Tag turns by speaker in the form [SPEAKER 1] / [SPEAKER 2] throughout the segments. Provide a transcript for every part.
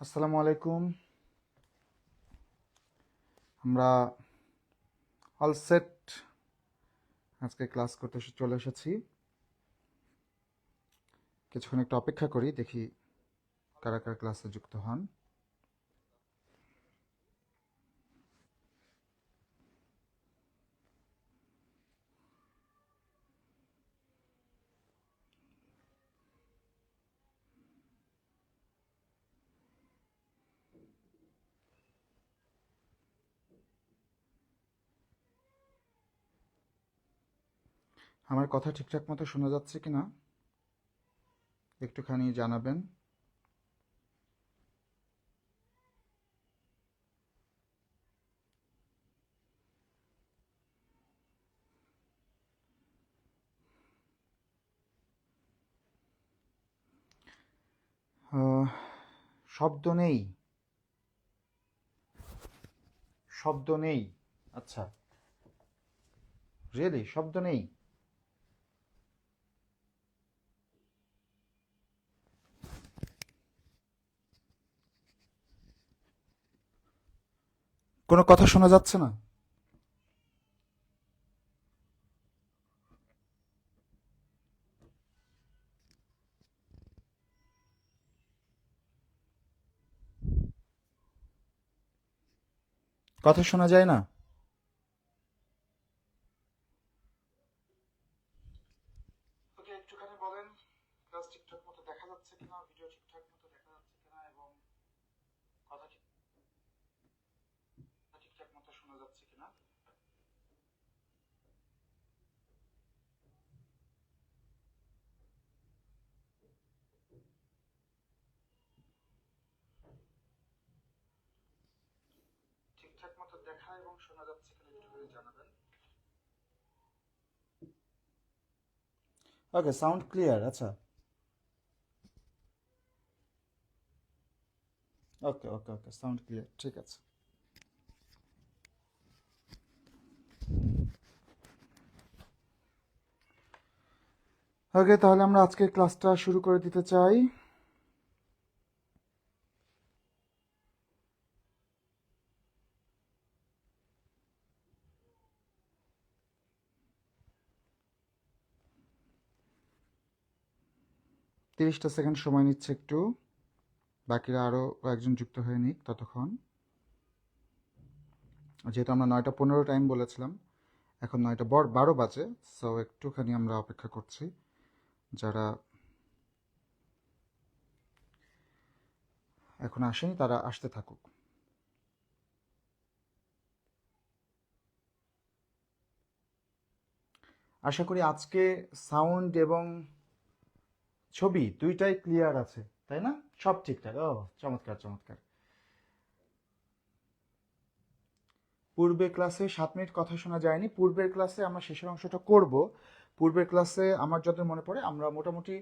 [SPEAKER 1] আসসালামু আলাইকুম। আমরা অল সেট আজকে ক্লাস করতে চলে এসেছি। কিছুক্ষণ একটু অপেক্ষা করি, দেখি কারা কারা ক্লাসে যুক্ত হন। আমার কথা ঠিকঠাক মতো শোনা যাচ্ছে কিনা একটুখানি জানাবেন। আহ, শব্দ নেই, শব্দ নেই। আচ্ছা, রিয়েলি শব্দ নেই? কোনো কথা শোনা যাচ্ছে না? কথা শোনা যায় না? ওকে, একটুখানি বলেন ক্লাস ঠিকঠাক মতো দেখা যাচ্ছে কিনা, ভিডিও ঠিকঠাক মতো দেখা যাচ্ছে কিনা, এবং কথা ঠিকঠাক মতো শোনা যাচ্ছে কিনা। ঠিকঠাক মতো দেখা এবং শোনা যাচ্ছে কিনা একটু করে জানাবেন। ওকে, সাউন্ড ক্লিয়ার। আচ্ছা, ওকে ওকে ওকে, সাউন্ড ক্লিয়ার, ঠিক আছে। ওকে, তাহলে আমরা আজকে ক্লাসটা শুরু করে দিতে চাই। 30টা সেকেন্ড সময় নিচ্ছে একটু, বাকিরা আরও কয়েকজন যুক্ত হয়ে নিক ততক্ষণ। যেহেতু আমরা 9টা 15 টাইম বলেছিলাম, এখন 9টা 12 বাজে, সো একটুখানি আমরা অপেক্ষা করছি। যারা এখন আসেনি তারা আসতে থাকুক। আশা করি আজকে সাউন্ড এবং ছবি দুইটাই ক্লিয়ার আছে, তাই না? সব ঠিকঠাক। ও, চমৎকার চমৎকার। পূর্বে ক্লাসে 7 মিনিট কথা শোনা যায়নি। পূর্বের ক্লাসে আমরা শেষের অংশটা করব। পূর্বের ক্লাসে আমার যত মনে পড়ে আমরা মোটামুটি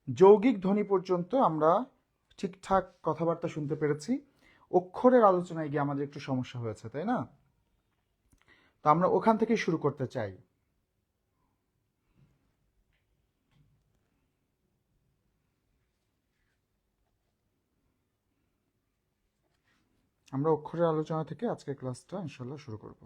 [SPEAKER 1] যৌগিক ধ্বনি পর্যন্ত আমরা ঠিকঠাক কথাবার্তা শুনতে পেরেছি। অক্ষরের আলোচনায় গিয়ে আমাদের একটু সমস্যা হয়েছে, তাই না? তো আমরা ওখান থেকেই শুরু করতে চাই। আমরা অক্ষরের আলোচনা থেকে আজকে ক্লাসটা ইনশাল্লাহ শুরু করব।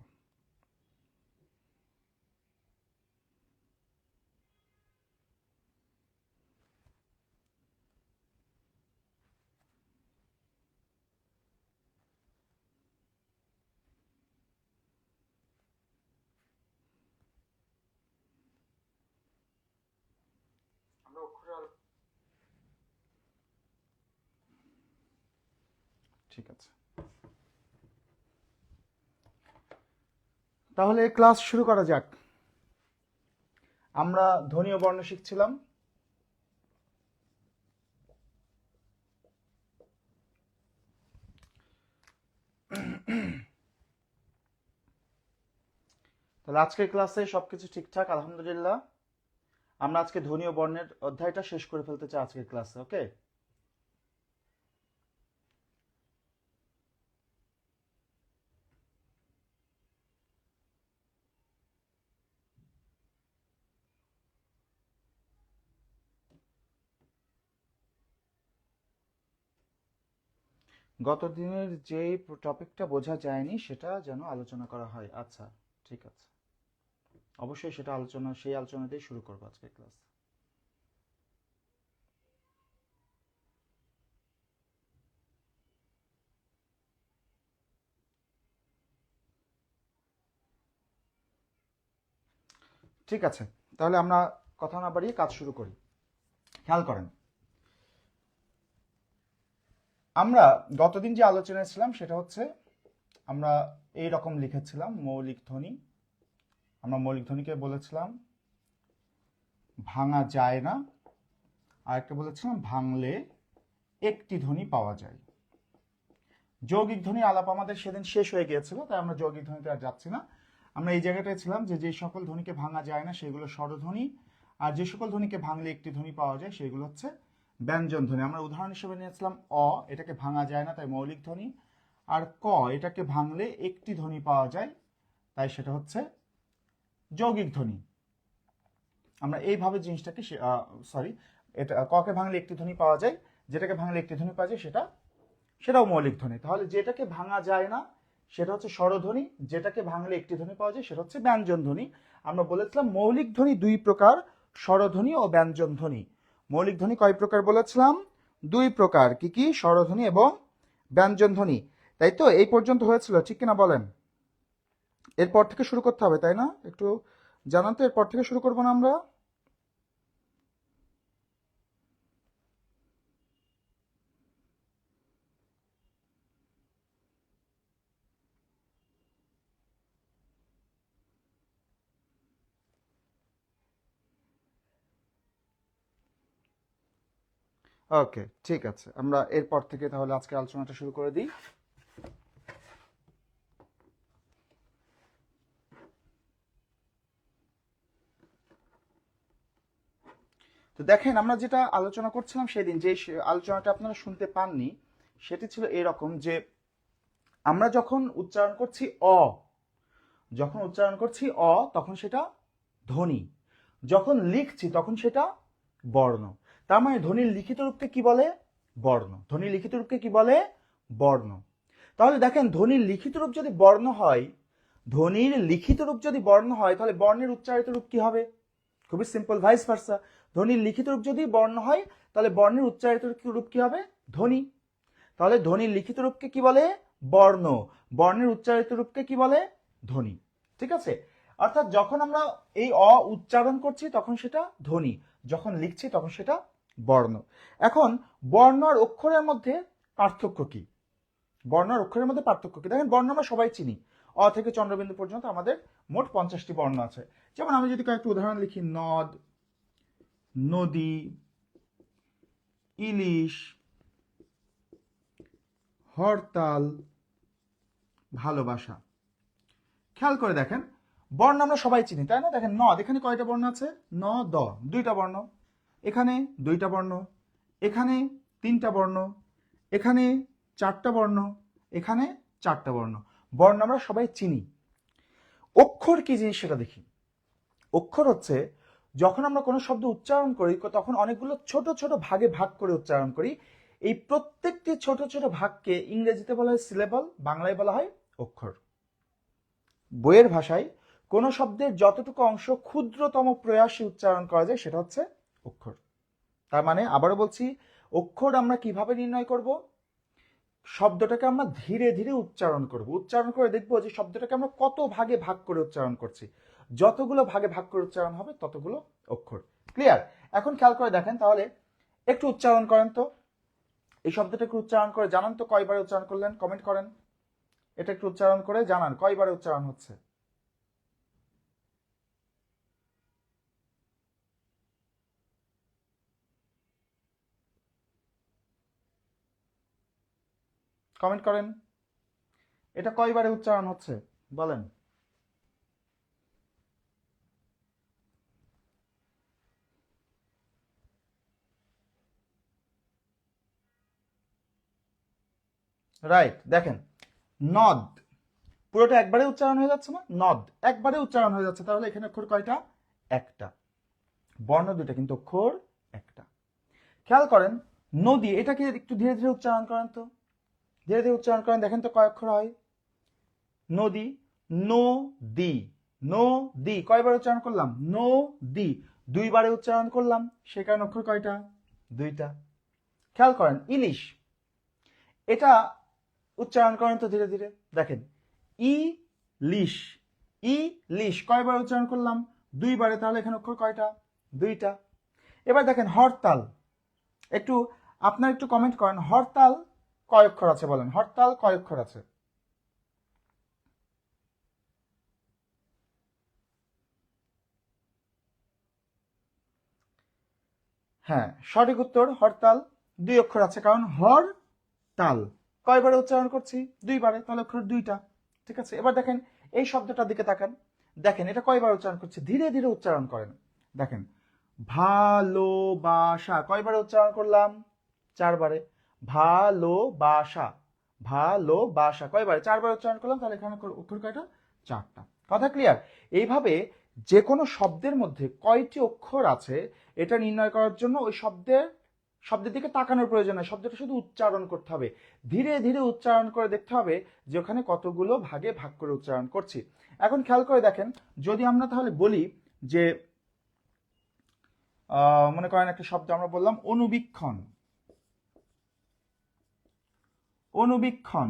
[SPEAKER 1] আমরা অক্ষরের ঠিক আছে, তাহলে ক্লাস শুরু করা যাক। আমরা ধ্বনি ও বর্ণ শিখছিলাম। তাহলে আজকের ক্লাসে সবকিছু ঠিকঠাক, আলহামদুলিল্লাহ। আমরা আজকে ধ্বনি ও বর্ণের অধ্যায়টা শেষ করে ফেলতে চাই আজকের ক্লাসে, ওকে? গত দিনের যে টপিকটা বোঝা যায়নি সেটা যেন আলোচনা করা হয়। আচ্ছা, ঠিক আছে, অবশ্যই সেটা সেই আলোচনা দিয়ে শুরু করবো আজকে ক্লাস। ঠিক আছে, তাহলে আমরা কথা না বাড়িয়ে কাজ শুরু করি। খেয়াল করেন, আমরা গতদিন যে আলোচনায় ছিলাম সেটা হচ্ছে আমরা এই রকম লিখেছিলাম মৌলিক ধ্বনি। আমরা মৌলিক ধ্বনিকে বলেছিলাম ভাঙা যায় না, আর একটা বলেছিলাম ভাঙলে একটি ধ্বনি পাওয়া যায়। যৌগিক ধ্বনি আলাপ আমাদের সেদিন শেষ হয়ে গিয়েছিল, তাই আমরা যৌগিক ধ্বনিতে আর যাচ্ছি না। আমরা এই জায়গাটায় ছিলাম যে যে সকল ধ্বনিকে ভাঙা যায় না সেগুলো স্বরধ্বনি, আর যে সকল ধ্বনিকে ভাঙলে একটি ধ্বনি পাওয়া যায় সেগুলো হচ্ছে ব্যঞ্জন ধ্বনি। আমরা উদাহরণ হিসেবে নিয়েছিলাম অ, এটাকে ভাঙা যায় না তাই মৌলিক ধ্বনি, আর ক, এটাকে ভাঙলে একটি ধ্বনি পাওয়া যায় তাই সেটা হচ্ছে যৌগিক ধ্বনি। আমরা এইভাবে জিনিসটাকে এটা ককে ভাঙলে একটি ধ্বনি পাওয়া যায়, যেটাকে ভাঙলে একটি ধ্বনি পাওয়া যায় সেটাও মৌলিক ধ্বনি। তাহলে যেটাকে ভাঙা যায় না সেটা হচ্ছে স্বরধ্বনি, যেটাকে ভাঙলে একটি ধ্বনি পাওয়া যায় সেটা হচ্ছে ব্যঞ্জন ধ্বনি। আমরা বলেছিলাম মৌলিক ধ্বনি দুই প্রকার, স্বরধ্বনি ও ব্যঞ্জন ধ্বনি। মৌলিক ধ্বনি কয় প্রকার বলেছিলাম? দুই প্রকার। কি কি? স্বরধ্বনি এবং ব্যঞ্জন ধ্বনি। তাই তো, এই পর্যন্ত হয়েছিল, ঠিক কিনা বলেন? এরপর থেকে শুরু করতে হবে, তাই না? একটু জানান তো, এরপর থেকে শুরু করবো না আমরা? ওকে, ঠিক আছে, আমরা এরপর থেকে তাহলে আজকে আলোচনাটা শুরু করে দিই। তো দেখেন, আমরা যেটা আলোচনা করছিলাম সেদিন, যে আলোচনাটা আপনারা শুনতে পাননি, সেটি ছিল এরকম যে আমরা যখন উচ্চারণ করছি তখন সেটা ধ্বনি, যখন লিখছি তখন সেটা বর্ণ। তার মানে ধ্বনির লিখিত রূপকে কি বলে? বর্ণ। ধ্বনির লিখিত রূপকে কি বলে? বর্ণ। তাহলে দেখেন, ধ্বনির লিখিত রূপ যদি বর্ণ হয়, তাহলে বর্ণের উচ্চারিত রূপ কি হবে? খুবই সিম্পল, ভাইস ভার্সা। ধ্বনির লিখিত রূপ যদি বর্ণ হয় তাহলে বর্ণের উচ্চারিত রূপ কি হবে? ধ্বনি। তাহলে ধ্বনির লিখিত রূপকে কি বলে? বর্ণ। বর্ণের উচ্চারিত রূপকে কি বলে? ধ্বনি। ঠিক আছে? অর্থাৎ যখন আমরা এই অ উচ্চারণ করছি তখন সেটা ধ্বনি, যখন লিখছি তখন সেটা বর্ণ। এখন বর্ণ আর অক্ষরের মধ্যে পার্থক্য কি? দেখেন, বর্ণ আমরা সবাই চিনি, অ থেকে চন্দ্রবিন্দু পর্যন্ত আমাদের মোট 50টি বর্ণ আছে। যেমন আমি যদি কয়েকটি উদাহরণ লিখি, নদ, নদী, ইলিশ, হরতাল, ভালোবাসা। খেয়াল করে দেখেন, বর্ণ আমরা সবাই চিনি, তাই না? দেখেন, নদ, এখানে কয়টা বর্ণ আছে? ন, দ, দুইটা বর্ণ। এখানে দুইটা বর্ণ, এখানে তিনটা বর্ণ, এখানে চারটা বর্ণ, এখানে চারটা বর্ণ। বর্ণ আমরা সবাই চিনি। অক্ষর কি জিনিস সেটা দেখি। অক্ষর হচ্ছে যখন আমরা কোনো শব্দ উচ্চারণ করি তখন অনেকগুলো ছোট ছোট ভাগে ভাগ করে উচ্চারণ করি। এই প্রত্যেকটি ছোট ছোট ভাগকে ইংরেজিতে বলা হয় সিলেবল, বাংলায় বলা হয় অক্ষর। বইয়ের ভাষায় কোন শব্দের যতটুকু অংশ ক্ষুদ্রতম প্রয়াসে উচ্চারণ করা যায় সেটা হচ্ছে অক্ষর। তার মানে আবারও বলছি, অক্ষর আমরা কিভাবে নির্ণয় করব? শব্দটাকে আমরা ধীরে ধীরে উচ্চারণ করব, উচ্চারণ করে দেখবো যে শব্দটাকে আমরা কত ভাগে ভাগ করে উচ্চারণ করছি। যতগুলো ভাগে ভাগ করে উচ্চারণ হবে ততগুলো অক্ষর। ক্লিয়ার? এখন খেয়াল করে দেখেন, তাহলে একটু উচ্চারণ করেন তো, এই শব্দটাকে উচ্চারণ করে জানান তো কয়বারে উচ্চারণ করলেন, কমেন্ট করেন। এটা একটু উচ্চারণ করে জানান কয়বারে উচ্চারণ হচ্ছে। কমেন্ট করেন, এটা কয়বারে উচ্চারণ হচ্ছে বলেন। রাইট, দেখেন, নদ পুরোটা একবারে উচ্চারণ হয়ে যাচ্ছে না? নদ একবারে উচ্চারণ হয়ে যাচ্ছে, তাহলে এখানে অক্ষর কয়টা? একটা। বর্ণ দুইটা কিন্তু অক্ষর একটা। খেয়াল করেন, নদী, এটাকে একটু ধীরে ধীরে উচ্চারণ করেন তো। ধীরে ধীরে উচ্চারণ করেন, দেখেন তো কয় অক্ষর হয়। নদী, নো দি, নো দি কয়বার উচ্চারণ করলাম? নো দি, দুইবারে উচ্চারণ করলাম, সে কারণে অক্ষর কয়টা? দুইটা। খেয়াল করেন, ইলিশ, এটা উচ্চারণ করেন তো ধীরে ধীরে, দেখেন ই লিশ, ই লিশ কয়বার উচ্চারণ করলাম? দুইবারে, তাহলে এখানে অক্ষর কয়টা? দুইটা। এবার দেখেন হরতাল, একটু আপনার একটু কমেন্ট করেন, হরতাল কয় অক্ষর আছে বলেন, হরতাল কয় অক্ষর আছে? হ্যাঁ, সঠিক উত্তর হরতাল, 2 অক্ষর আছে, কারণ হর তাল কয়বারে উচ্চারণ করছি? দুইবারে, তাহলে অক্ষর দুইটা। ঠিক আছে, এবার দেখেন এই শব্দটার দিকে তাকান, দেখেন এটা কয়বার উচ্চারণ করছে? ধীরে ধীরে উচ্চারণ করেন, দেখেন ভালোবাসা কয়বারে উচ্চারণ করলাম? 4বারে। ভালোবাসা, ভালোবাসা কয়বারে? 4বারে উচ্চারণ করলাম, তাহলে এখানে অক্ষর কয়টা? 4টা। কথা ক্লিয়ার? এইভাবে যে কোনো শব্দের মধ্যে কয়টি অক্ষর আছে এটা নির্ণয় করার জন্য ওই শব্দের দিকে তাকানোর প্রয়োজন নেই, শব্দটা শুধু উচ্চারণ করতে হবে, ধীরে ধীরে উচ্চারণ করে দেখতে হবে যে ওখানে কতগুলো ভাগে ভাগ করে উচ্চারণ করছি। এখন খেয়াল করে দেখেন, যদি আমরা তাহলে বলি যে মনে করেন একটা শব্দ আমরা বললাম অনুবীক্ষণ, অনুবীক্ষণ,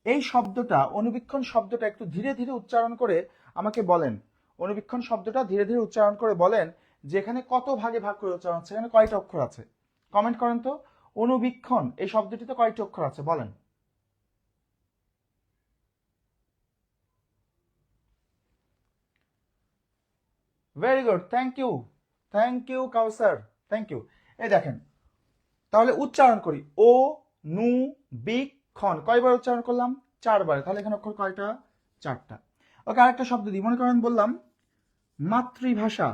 [SPEAKER 1] এই শব্দটা, অনুবীক্ষণ শব্দটা একটু ধীরে ধীরে উচ্চারণ করে আমাকে বলেন, অনুবীক্ষণ শব্দটা ধীরে ধীরে উচ্চারণ করে বলেন যে এখানে কত ভাগে ভাগ করে উচ্চারণ হচ্ছে, এখানে কয়টা অক্ষর আছে? কমেন্ট করেন তো, অনুবীক্ষণ এই শব্দটিতে কয়টি অক্ষর আছে বলেন। Very good, thank you Kausar, thank you. এই দেখেন, তাহলে উচ্চারণ করি, ও নু বিক্ষণ কয়বার উচ্চারণ করলাম? 4বারে, তাহলে এখানে অক্ষর কয়টা? 4টা। ওকে, আরেকটা শব্দ দিই, মনে করেন বললাম মাতৃভাষা,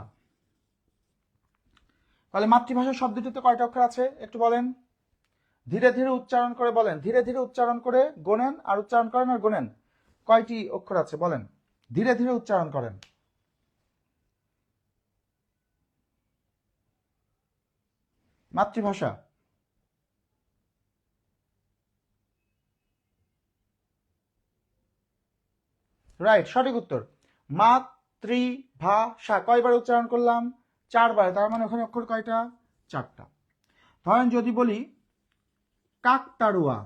[SPEAKER 1] তাহলে মাতৃভাষা শব্দটিতে কয়টা অক্ষর আছে একটু বলেন, ধীরে ধীরে উচ্চারণ করে বলেন, ধীরে ধীরে উচ্চারণ করে গোনেন আর উচ্চারণ করেন আর গোনেন, কয়টি অক্ষর আছে বলেন, ধীরে ধীরে উচ্চারণ করেন। মাতৃভাষা, রাইট, সঠিক উত্তর মাতৃভাষা কয়বার উচ্চারণ করলাম? 4বারে, তার মানে ওখানে অক্ষর কয়টা? 4টা। ধরেন যদি বলি কাকতাড়ুয়া,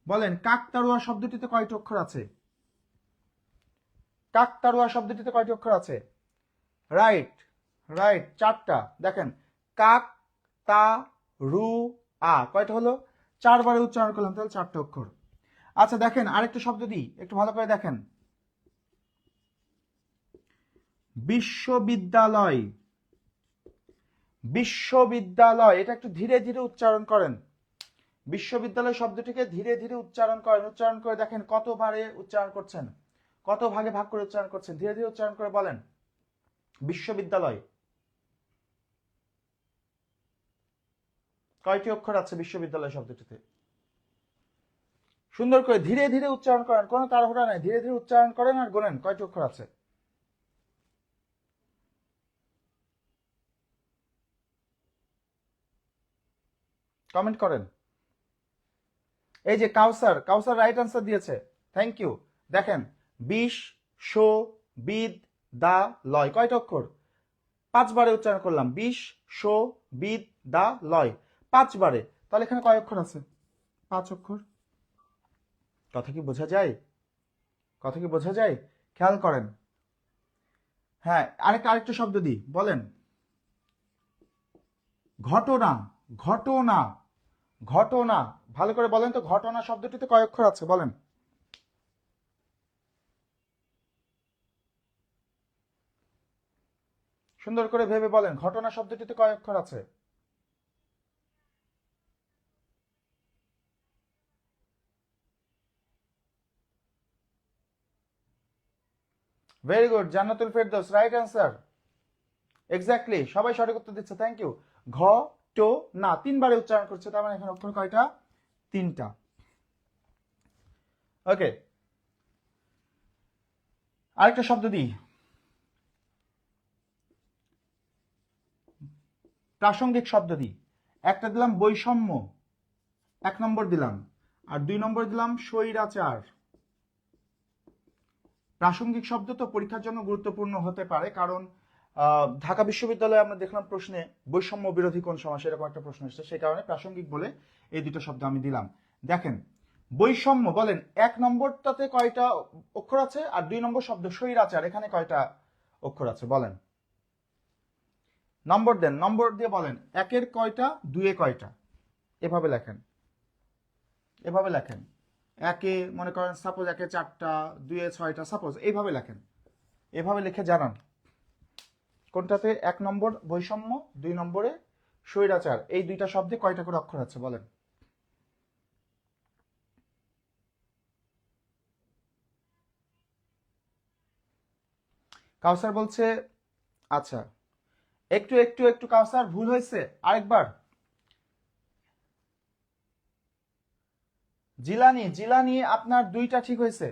[SPEAKER 1] বলেন কাকতাড়ুয়া শব্দটিতে কয়টি অক্ষর আছে? কাকতাড়ুয়া শব্দটিতে কয়টি অক্ষর আছে? রাইট, রাইট, 4টা। দেখেন কাক তা রু আ কয়টা হলো? 4বারে উচ্চারণ করলাম, তাহলে 4টা অক্ষর। আচ্ছা দেখেন আরেকটা শব্দ দিই, একটু ভালো করে দেখেন, বিশ্ববিদ্যালয়, বিশ্ববিদ্যালয় এটা একটু ধীরে ধীরে উচ্চারণ করেন, বিশ্ববিদ্যালয় শব্দটিকে ধীরে ধীরে উচ্চারণ করেন, উচ্চারণ করে দেখেন কতবারে উচ্চারণ করছেন, কত ভাগে ভাগ করে উচ্চারণ করছেন, ধীরে ধীরে উচ্চারণ করে বলেন বিশ্ববিদ্যালয় কয়টি অক্ষর আছে বিশ্ববিদ্যালয় শব্দটিতে? সুন্দর করে ধীরে ধীরে উচ্চারণ করেন, কোনো তাড়াহুড়া নাই, ধীরে ধীরে উচ্চারণ করেন আর গোনেন কয়টি অক্ষর আছে। কমেন্ট করেন। এই যে কাউসার, কাউসার রাইট আনসার দিয়েছে, থ্যাংক ইউ। দেখেন বিশ শো বিদ দা লয় কয়টা অক্ষর? 5বারে উচ্চারণ করলাম, বিশ শো বিদ দা লয় 5বারে, তাহলে এখানে কয় অক্ষর আছে? 5 অক্ষর। কথা কি বোঝা যায়? কথা কি বোঝা যায়? খেয়াল করেন। হ্যাঁ, আরেকটা শব্দ দিই, বলেন ঘটনা, ঘটনা, ঘটনা, ভালো করে বলেন তো ঘটনা শব্দটিতে কয় অক্ষর আছে বলেন। সুন্দর করে ভেবে বলেন ঘটনা শব্দটিতে কয় অক্ষর আছে? Very good, Jannatul Ferdous right answer, exactly, সবাই সঠিক উত্তর দিচ্ছে, থ্যাংক ইউ। ঘ টো না 3বারে উচ্চারণ করছে, তার মানে এখানে অক্ষর কয়টা? 3টা। ওকে, আরেকটা শব্দ দিই, প্রাসঙ্গিক শব্দ দিই, একটা দিলাম বৈষম্য, 1 নম্বর দিলাম, আর 2 নম্বর দিলাম স্বৈরাচার। প্রাসঙ্গিক শব্দ তো পরীক্ষার জন্য গুরুত্বপূর্ণ হতে পারে, কারণ ঢাকা বিশ্ববিদ্যালয়ে আমরা দেখলাম প্রশ্নে বৈষম্য বিরোধী কোন সমাস, এরকম একটা প্রশ্ন এসেছে, সেই কারণে প্রাসঙ্গিক বলে এই দুটো শব্দ আমি দিলাম। দেখেন বৈষম্য, বলেন 1 নম্বরটাতে কয়টা অক্ষর আছে, আর 2 নম্বর শব্দ স্বৈরাচার এখানে কয়টা অক্ষর আছে বলেন। নম্বর দেন, নম্বর দিয়ে বলেন 1-এর কয়টা, 2-এ কয়টা, এভাবে লেখেন, এভাবে লেখেন। 1-এ মনে করেন সাপোজ 1-এ 4টা, 2-এ 6টা, সাপোজ এইভাবে লেখেন, এভাবে লিখে জানান কোনটাতে 1 নম্বর বৈষম্য, 2 নম্বরে স্বৈরাচার, এই দুইটা শব্দে কয়টা করে অক্ষর আছে বলেন। কাউসার বলছে আচ্ছা, একটু একটু একটু কাউসার ভুল হয়েছে, আরেকবার। জিলানি, জিলানি আপনার 2টা ঠিক হয়েছে।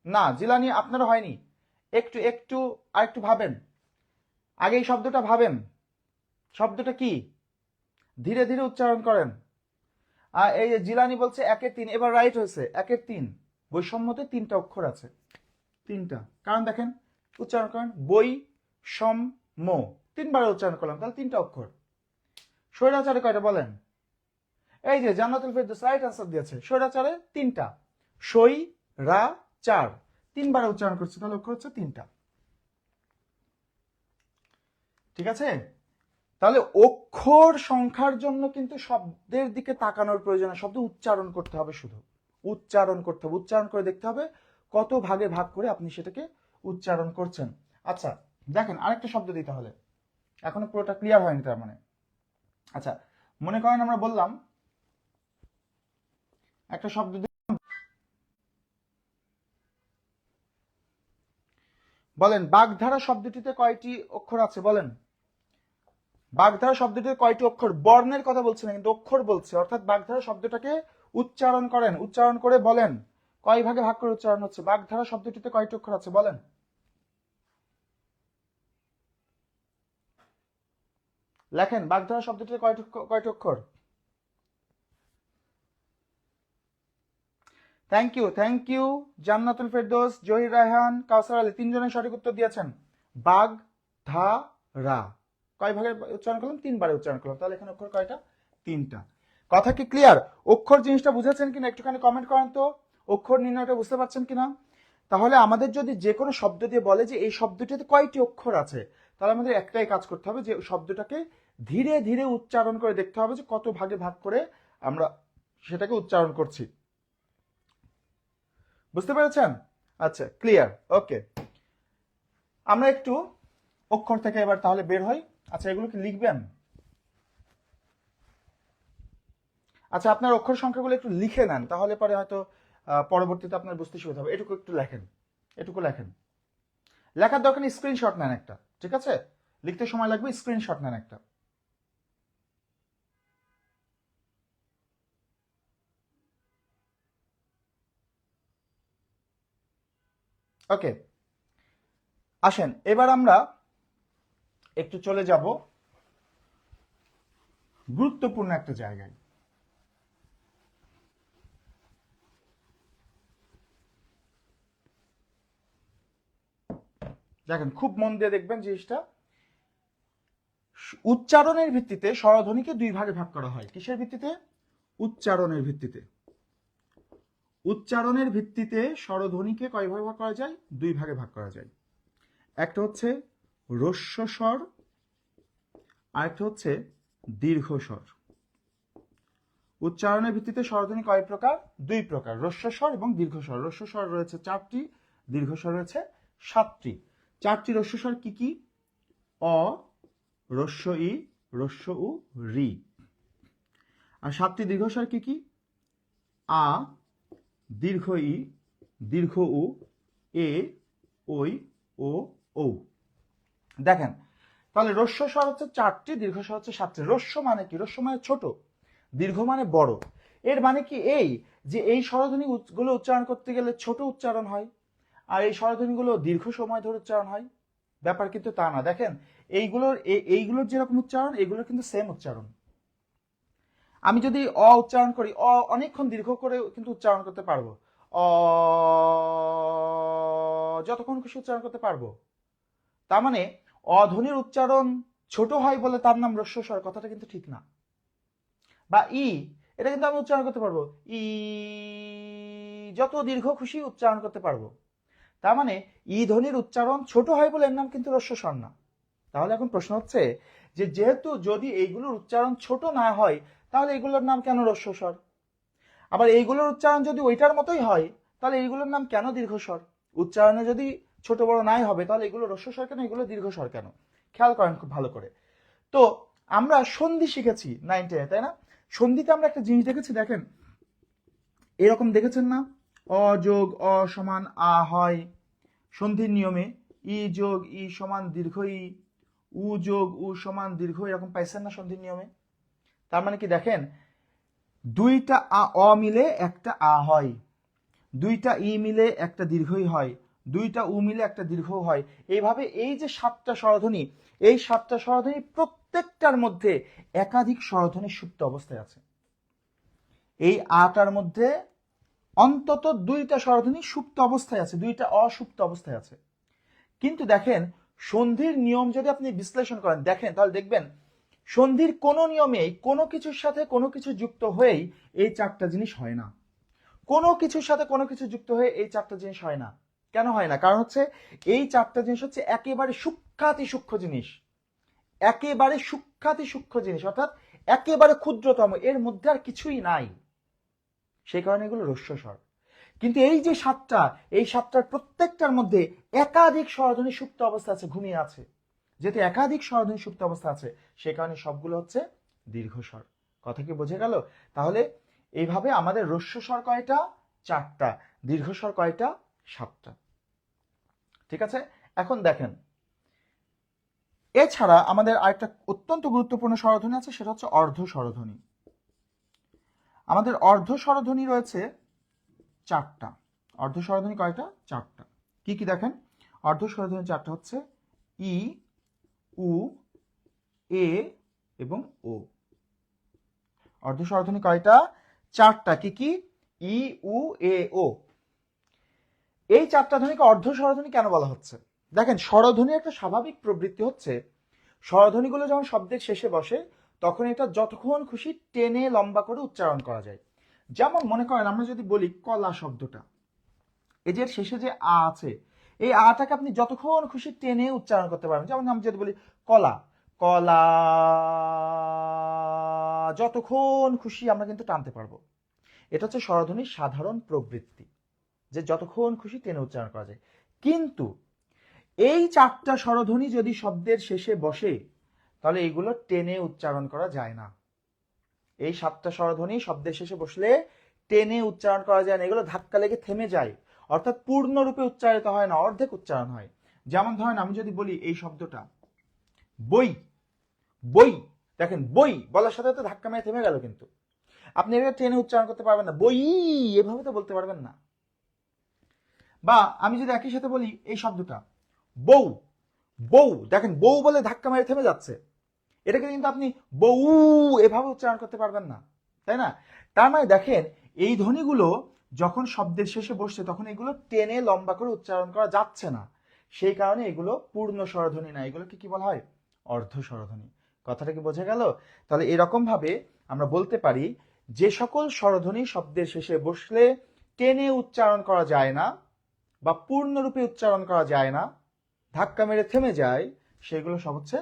[SPEAKER 1] না জিলানি আপনারও হয়নি, একটু একটু আর একটু ভাবেন, আগে এই শব্দটা ভাবেন, শব্দটা কি, ধীরে ধীরে উচ্চারণ করেন। আর এই যে জিলানি বলছে 1-এ 3, এবার রাইট হয়েছে, 1-এ 3, বৈষম্যতে 3টা অক্ষর আছে, 3টা, কারণ দেখেন উচ্চারণ করেন বই সম মো, 3বার উচ্চারণ করলাম, তাহলে 3টা অক্ষর। স্বৈরাচারে কয়টা বলেন, এই যে জান্নাতুল ফেরদৌস রাইট আনসার দিয়েছে, স্বৈরাচারে 3টা, সই রা চার, 3বার উচ্চারণ করছে, তাহলে অক্ষর হচ্ছে 3টা। ঠিক আছে, তাহলে অক্ষর সংখ্যার জন্য কিন্তু শব্দের দিকে তাকানোর প্রয়োজন, শব্দ উচ্চারণ করতে হবে, শুধু উচ্চারণ করতে হবে, উচ্চারণ করে দেখতে হবে কত ভাগে ভাগ করে আপনি সেটাকে উচ্চারণ করছেন। আচ্ছা দেখেন আরেকটা শব্দ দিই, তাহলে এখনো পুরোটা ক্লিয়ার হয়নি তার মানে। আচ্ছা মনে করেন আমরা বললাম একটা শব্দ, বলেন বাগধারা শব্দটিতে কয়টি অক্ষর আছে বলেন। বাগধারা শব্দটিতে কয়টি অক্ষর, বর্ণের কথা বলছে না কিন্তু অক্ষর বলছে, অর্থাৎ বাগধারা শব্দটাকে উচ্চারণ করেন, উচ্চারণ করে বলেন কয় ভাগে ভাগ করে উচ্চারণ হচ্ছে, বাগধারা শব্দটিতে কয়টি অক্ষর আছে বলেন। লেখেন বাগধারা শব্দটিতে কয়টি অক্ষর। থ্যাংক ইউ জান্নাতুল ফেরদৌস, জহির রায়হান, কাউসার আলী, 3জনের সঠিক উত্তর দিয়েছেন। বাগ ধা রা কয় ভাগে উচ্চারণ করলাম, 3বারে উচ্চারণ করলাম, তাহলে এখানে অক্ষর কয়টা, 3টা। কথা কি ক্লিয়ার, অক্ষর জিনিসটা বুঝেছেন কিনা একটুখানি কমেন্ট করেন তো, অক্ষর নির্ণয়টা বুঝতে পারছেন কিনা। তাহলে আমাদের যদি যে কোনো শব্দ দিয়ে বলে যে এই শব্দটিতে কয়টি অক্ষর আছে, তাহলে আমাদের একটাই কাজ করতে হবে, যে শব্দটাকে ধীরে ধীরে উচ্চারণ করে দেখতে হবে যে কত ভাগে ভাগ করে আমরা সেটাকে উচ্চারণ করছি। বুঝতে পেরেছেন? আচ্ছা ক্লিয়ার, ওকে। আমরা একটু অক্ষর থেকে এবার তাহলে বের হই। আচ্ছা এগুলো কি লিখবেন? আচ্ছা আপনার অক্ষর সংখ্যাগুলো একটু লিখে নেন, তাহলে পরে হয়তো পরবর্তীতে আপনার বুঝতে সুবিধা হবে। এটুকু একটু লেখেন, এটুকু লেখেন, লেখার দরকার নেই, স্ক্রিনশট নেন একটা, ঠিক আছে? লিখতে সময় লাগবে, স্ক্রিনশট নেন একটা। ওকে আসেন এবার আমরা একটু চলে যাব গুরুত্বপূর্ণ একটা জায়গায়। দেখেন খুব মন দিয়ে দেখবেন জিনিসটা, উচ্চারণের ভিত্তিতে স্বরধ্বনিকে 2 ভাগে ভাগ করা হয়। কিসের ভিত্তিতে? উচ্চারণের ভিত্তিতে। উচ্চারণের ভিত্তিতে স্বরধ্বনিকে কয় ভাগে ভাগ করা যায়? 2 ভাগে ভাগ করা যায়। একটা হচ্ছে হ্রস্ব স্বর, আরেকটা হচ্ছে দীর্ঘ স্বর। উচ্চারণের ভিত্তিতে স্বরধ্বনি কয় প্রকার? 2 প্রকার, হ্রস্ব স্বর এবং দীর্ঘ স্বর। হ্রস্ব স্বর রয়েছে 4টি, দীর্ঘ স্বর রয়েছে 7টি। 4টি হ্রস্ব স্বর কি কি? অ, হ্রস্ব ই, হ্রস্ব উ, রি। আর 7টি দীর্ঘ স্বর কি কি? আ, দীর্ঘ ই, দীর্ঘ উ, এ, ওই, ও, ও। দেখেন তাহলে হ্রস্ব স্বর হচ্ছে 4টি, দীর্ঘ স্বর হচ্ছে 7টি। হ্রস্ব মানে কি? হ্রস্ব মানে ছোট, দীর্ঘ মানে বড়। এর মানে কি এই যে এই স্বরধ্বনি গুলো উচ্চারণ করতে গেলে ছোট উচ্চারণ হয়, আর এই স্বরধ্বনিগুলো দীর্ঘ সময় ধরে উচ্চারণ হয়? ব্যাপার কিন্তু তা না। দেখেন এইগুলোর যেরকম উচ্চারণ, এগুলোর কিন্তু সেম উচ্চারণ। আমি যদি অ উচ্চারণ করি, অ অনেকক্ষণ দীর্ঘ করে কিন্তু উচ্চারণ করতে পারবো, অ যতক্ষণ খুশি উচ্চারণ করতে পারবো। তার মানে অধ্বনির উচ্চারণ ছোট হয় বলে তার নাম রস্বস্বর, কথাটা কিন্তু ঠিক না। বা ই, এটা কিন্তু আমি উচ্চারণ করতে পারবো, ই যত দীর্ঘ খুশি উচ্চারণ করতে পারবো। তার মানে ই ধ্বনির উচ্চারণ ছোট হয় বলে এর নাম কিন্তু রস্বস্বর না। তাহলে এখন প্রশ্ন হচ্ছে যে যেহেতু যদি এইগুলোর উচ্চারণ ছোট না হয় তাহলে এইগুলোর নাম কেন রস্বস্বর? আবার এইগুলোর উচ্চারণ যদি ওইটার মতোই হয় তাহলে এইগুলোর নাম কেন দীর্ঘস্বর? উচ্চারণে যদি ছোট বড় নাই হবে তাহলে এগুলো রস্বস্বর কেন, এগুলো দীর্ঘস্বর কেন? খেয়াল করেন খুব ভালো করে। তো আমরা সন্ধি শিখেছি 9-10, তাই না? সন্ধিতে আমরা একটা জিনিস দেখেছি, দেখেন এরকম দেখেছেন না, অ যোগ অ সমান আ হয় সন্ধির নিয়মে, ই যোগ ই সমান দীর্ঘ ই, উ যোগ উ সমান দীর্ঘ, এরকম পাইছেন না সন্ধির নিয়মে? তার মানে কি দেখেন, দুইটা অ মিলে একটা আ হয়, দুইটা ই মিলে একটা দীর্ঘই হয়, দুইটা উ মিলে একটা দীর্ঘ হয়। এইভাবে এই যে 7টা স্বরধ্বনি, এই 7টা স্বরধ্বনি প্রত্যেকটার মধ্যে একাধিক স্বরধ্বনি সুপ্ত অবস্থায় আছে। এই আটার মধ্যে অন্তত 2টা স্বরধ্বনি সুপ্ত অবস্থায় আছে, 2টা অসুপ্ত অবস্থায় আছে। কিন্তু দেখেন সন্ধির নিয়ম যদি আপনি বিশ্লেষণ করেন, দেখেন তাহলে দেখবেন সন্ধির কোনো নিয়মেই কোনো কিছুর সাথে কোনো কিছু যুক্ত হয়েই এই 4টা জিনিস হয় না। কোনো কিছুর সাথে কোনো কিছু যুক্ত হয়ে এই 4টা জিনিস হয় না। কেন হয় না? কারণ হচ্ছে এই 4টা জিনিস হচ্ছে একেবারে সূক্ষ্মাতি সূক্ষ্ম জিনিস, একেবারে সূক্ষ্মাতি সূক্ষ্ম জিনিস, অর্থাৎ একেবারে ক্ষুদ্রতম, এর মধ্যে আর কিছুই নাই, সেই কারণে এগুলো রস্বস্বর। কিন্তু এই যে 7টা, এই 7টার প্রত্যেকটার মধ্যে একাধিক স্বরধ্বনি সুপ্ত অবস্থা আছে, ঘুমিয়ে আছে। যেহেতু একাধিক স্বরধ্বনি সুপ্ত অবস্থা আছে সে কারণে সবগুলো হচ্ছে দীর্ঘস্বর। কথা কি বোঝা গেল? তাহলে এইভাবে আমাদের রস্বস্বর কয়টা? 4টা। দীর্ঘস্বর কয়টা? 7টা। ঠিক আছে, এখন দেখেন এছাড়া আমাদের আরেকটা অত্যন্ত গুরুত্বপূর্ণ স্বরধ্বনি আছে, সেটা হচ্ছে অর্ধ স্বরধ্বনি। আমাদের অর্ধ স্বরধ্বনি রয়েছে 4টা। অর্ধ স্বরধ্বনি কয়টা? 4টা। কি কি দেখেন, অর্ধ স্বরধ্বনি 4টা হচ্ছে ই, উ, এ এবং ও। অর্ধ স্বরধ্বনি কয়টা? 4টা। কি কি? ই, উ, এ, ও। এই 4টা ধ্বনিকে অর্ধ স্বরধ্বনি কেন বলা হচ্ছে? দেখেন স্বরধ্বনির একটা স্বাভাবিক প্রবৃত্তি হচ্ছে স্বরধ্বনিগুলো যখন শব্দের শেষে বসে তখন এটা যতক্ষণ খুশি টেনে লম্বা করে উচ্চারণ করা যায়। যেমন মনে করেন আমরা যদি বলি কলা শব্দটা, এই যে শেষে যে আ আছে, এই আটাকে আপনি যতক্ষণ খুশি টেনে উচ্চারণ করতে পারবেন। যেমন আমি যদি বলি কলা, কলা, যতক্ষণ খুশি আমরা কিন্তু টানতে পারবো। এটা হচ্ছে স্বরধ্বনির সাধারণ প্রবৃত্তি, যে যতক্ষণ খুশি টেনে উচ্চারণ করা যায়। কিন্তু এই 4টা স্বরধ্বনি যদি শব্দের শেষে বসে তাহলে এইগুলো টেনে উচ্চারণ করা যায় না। এই 7টা স্বরধ্বনি শব্দের শেষে বসলে টেনে উচ্চারণ করা যায় না, এগুলো ধাক্কা লেগে থেমে যায়, অর্থাৎ পূর্ণরূপে উচ্চারিত হয় না, অর্ধেক উচ্চারণ হয়। যেমন ধরেন আমি যদি বলি এই শব্দটা বই, বই, দেখেন বই বলার সাথে সাথে ধাক্কা মেরে থেমে গেল, কিন্তু আপনি এটা টেনে উচ্চারণ করতে পারবেন না, বই এভাবে তো বলতে পারবেন না। বা আমি যদি একই সাথে বলি এই শব্দটা বউ, বউ, দেখেন বউ বলে ধাক্কা মেরে থেমে যাচ্ছে, এটাকে কিন্তু আপনি বউ এভাবে উচ্চারণ করতে পারবেন না, তাই না? তার মানে দেখেন এই ধ্বনিগুলো যখন শব্দের শেষে বসছে তখন এগুলো টেনে লম্বা করে উচ্চারণ করা যাচ্ছে না, সেই কারণে এগুলো পূর্ণ স্বরধ্বনি না, এগুলোকে কি বলা হয়? অর্ধ স্বরধ্বনি। কথাটা কি বোঝা গেল? তাহলে এরকম ভাবে আমরা বলতে পারি যে সকল স্বরধ্বনি শব্দের শেষে বসলে টেনে উচ্চারণ করা যায় না বা পূর্ণরূপে উচ্চারণ করা যায় না, ধাক্কা মেরে থেমে যায়, সেগুলো সব হচ্ছে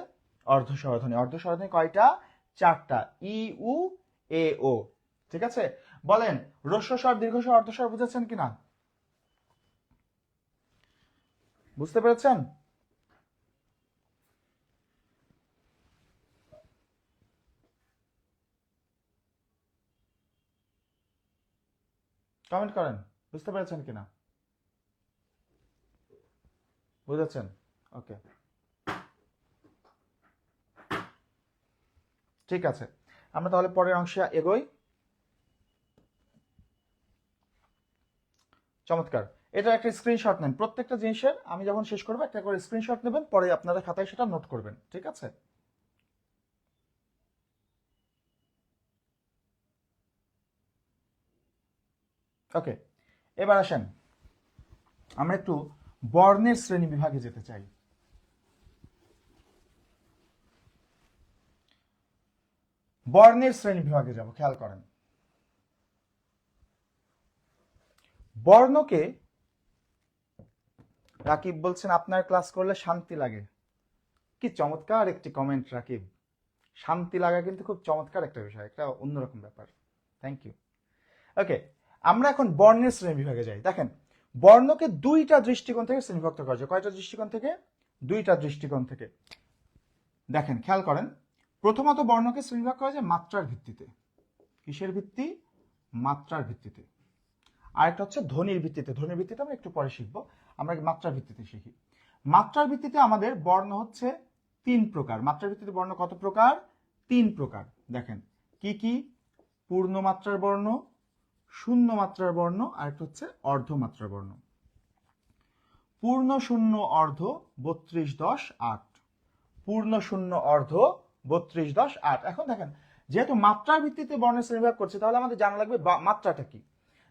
[SPEAKER 1] অর্ধ স্বরধ্বনি। অর্ধ স্বরধ্বনি কয়টা? 4টা, ই, উ, এ, ও। ঠিক আছে, বলেন হ্রস্বস্বর, দীর্ঘস্বর, অর্ধস্বর বুঝেছেন কিনা? বুঝতে পেরেছেন? কমেন্ট করেন বুঝতে পেরেছেন কিনা, বুঝেছেন? ওকে, ঠিক আছে, আমরা তাহলে পরের অংশে এগোই। চমৎকার, এটা একটা স্ক্রিনশট নেন প্রত্যেকটা জিনিসের, আমি যখন শেষ করবো একটা করে স্ক্রিনশট নেবেন, পরে আপনারা খাতায় সেটা নোট করবেন, ঠিক আছে? ওকে, এবার আসেন আমরা একটু বর্ণের শ্রেণী বিভাগে যেতে চাই। বর্ণের শ্রেণী বিভাগে যাব, খেয়াল করেন। বর্ণকে, রাকিব বলছেন আপনার ক্লাস করলে শান্তি লাগে। কি চমৎকার একটি কমেন্ট রাকিব, শান্তি লাগা কিন্তু খুব চমৎকার একটা বিষয়, একটা অন্যরকম ব্যাপার। Thank you. ওকে, আমরা এখন বর্ণের শ্রেণী বিভাগে যাই। দেখেন, বর্ণকে দুইটা দৃষ্টিকোণ থেকে শ্রেণীবিভক্ত করা যায়। কয়টা দৃষ্টিকোণ থেকে? দুইটা দৃষ্টিকোণ থেকে। দেখেন, খেয়াল করেন, প্রথমত বর্ণকে শ্রেণীবিভাগ করা যায় মাত্রার ভিত্তিতে। কিসের ভিত্তি? মাত্রার ভিত্তিতে। আরেকটা হচ্ছে ধ্বনির ভিত্তিতে। ধ্বনির ভিত্তিতে আমরা একটু পরে শিখবো, আমরা মাত্রার ভিত্তিতে শিখি। মাত্রার ভিত্তিতে আমাদের বর্ণ হচ্ছে 3 প্রকার। মাত্রার ভিত্তিতে বর্ণ কত প্রকার? 3 প্রকার। দেখেন কি কি? পূর্ণ মাত্রার বর্ণ, শূন্য মাত্রার বর্ণ, আর একটা হচ্ছে অর্ধমাত্রার বর্ণ। পূর্ণ শূন্য অর্ধ 32, 10, 8। পূর্ণ শূন্য অর্ধ 32, 10, 8। এখন দেখেন, যেহেতু মাত্রার ভিত্তিতে বর্ণের শ্রেণীবিভাগ করছে, তাহলে আমাদের জানা লাগবে মাত্রাটা কি।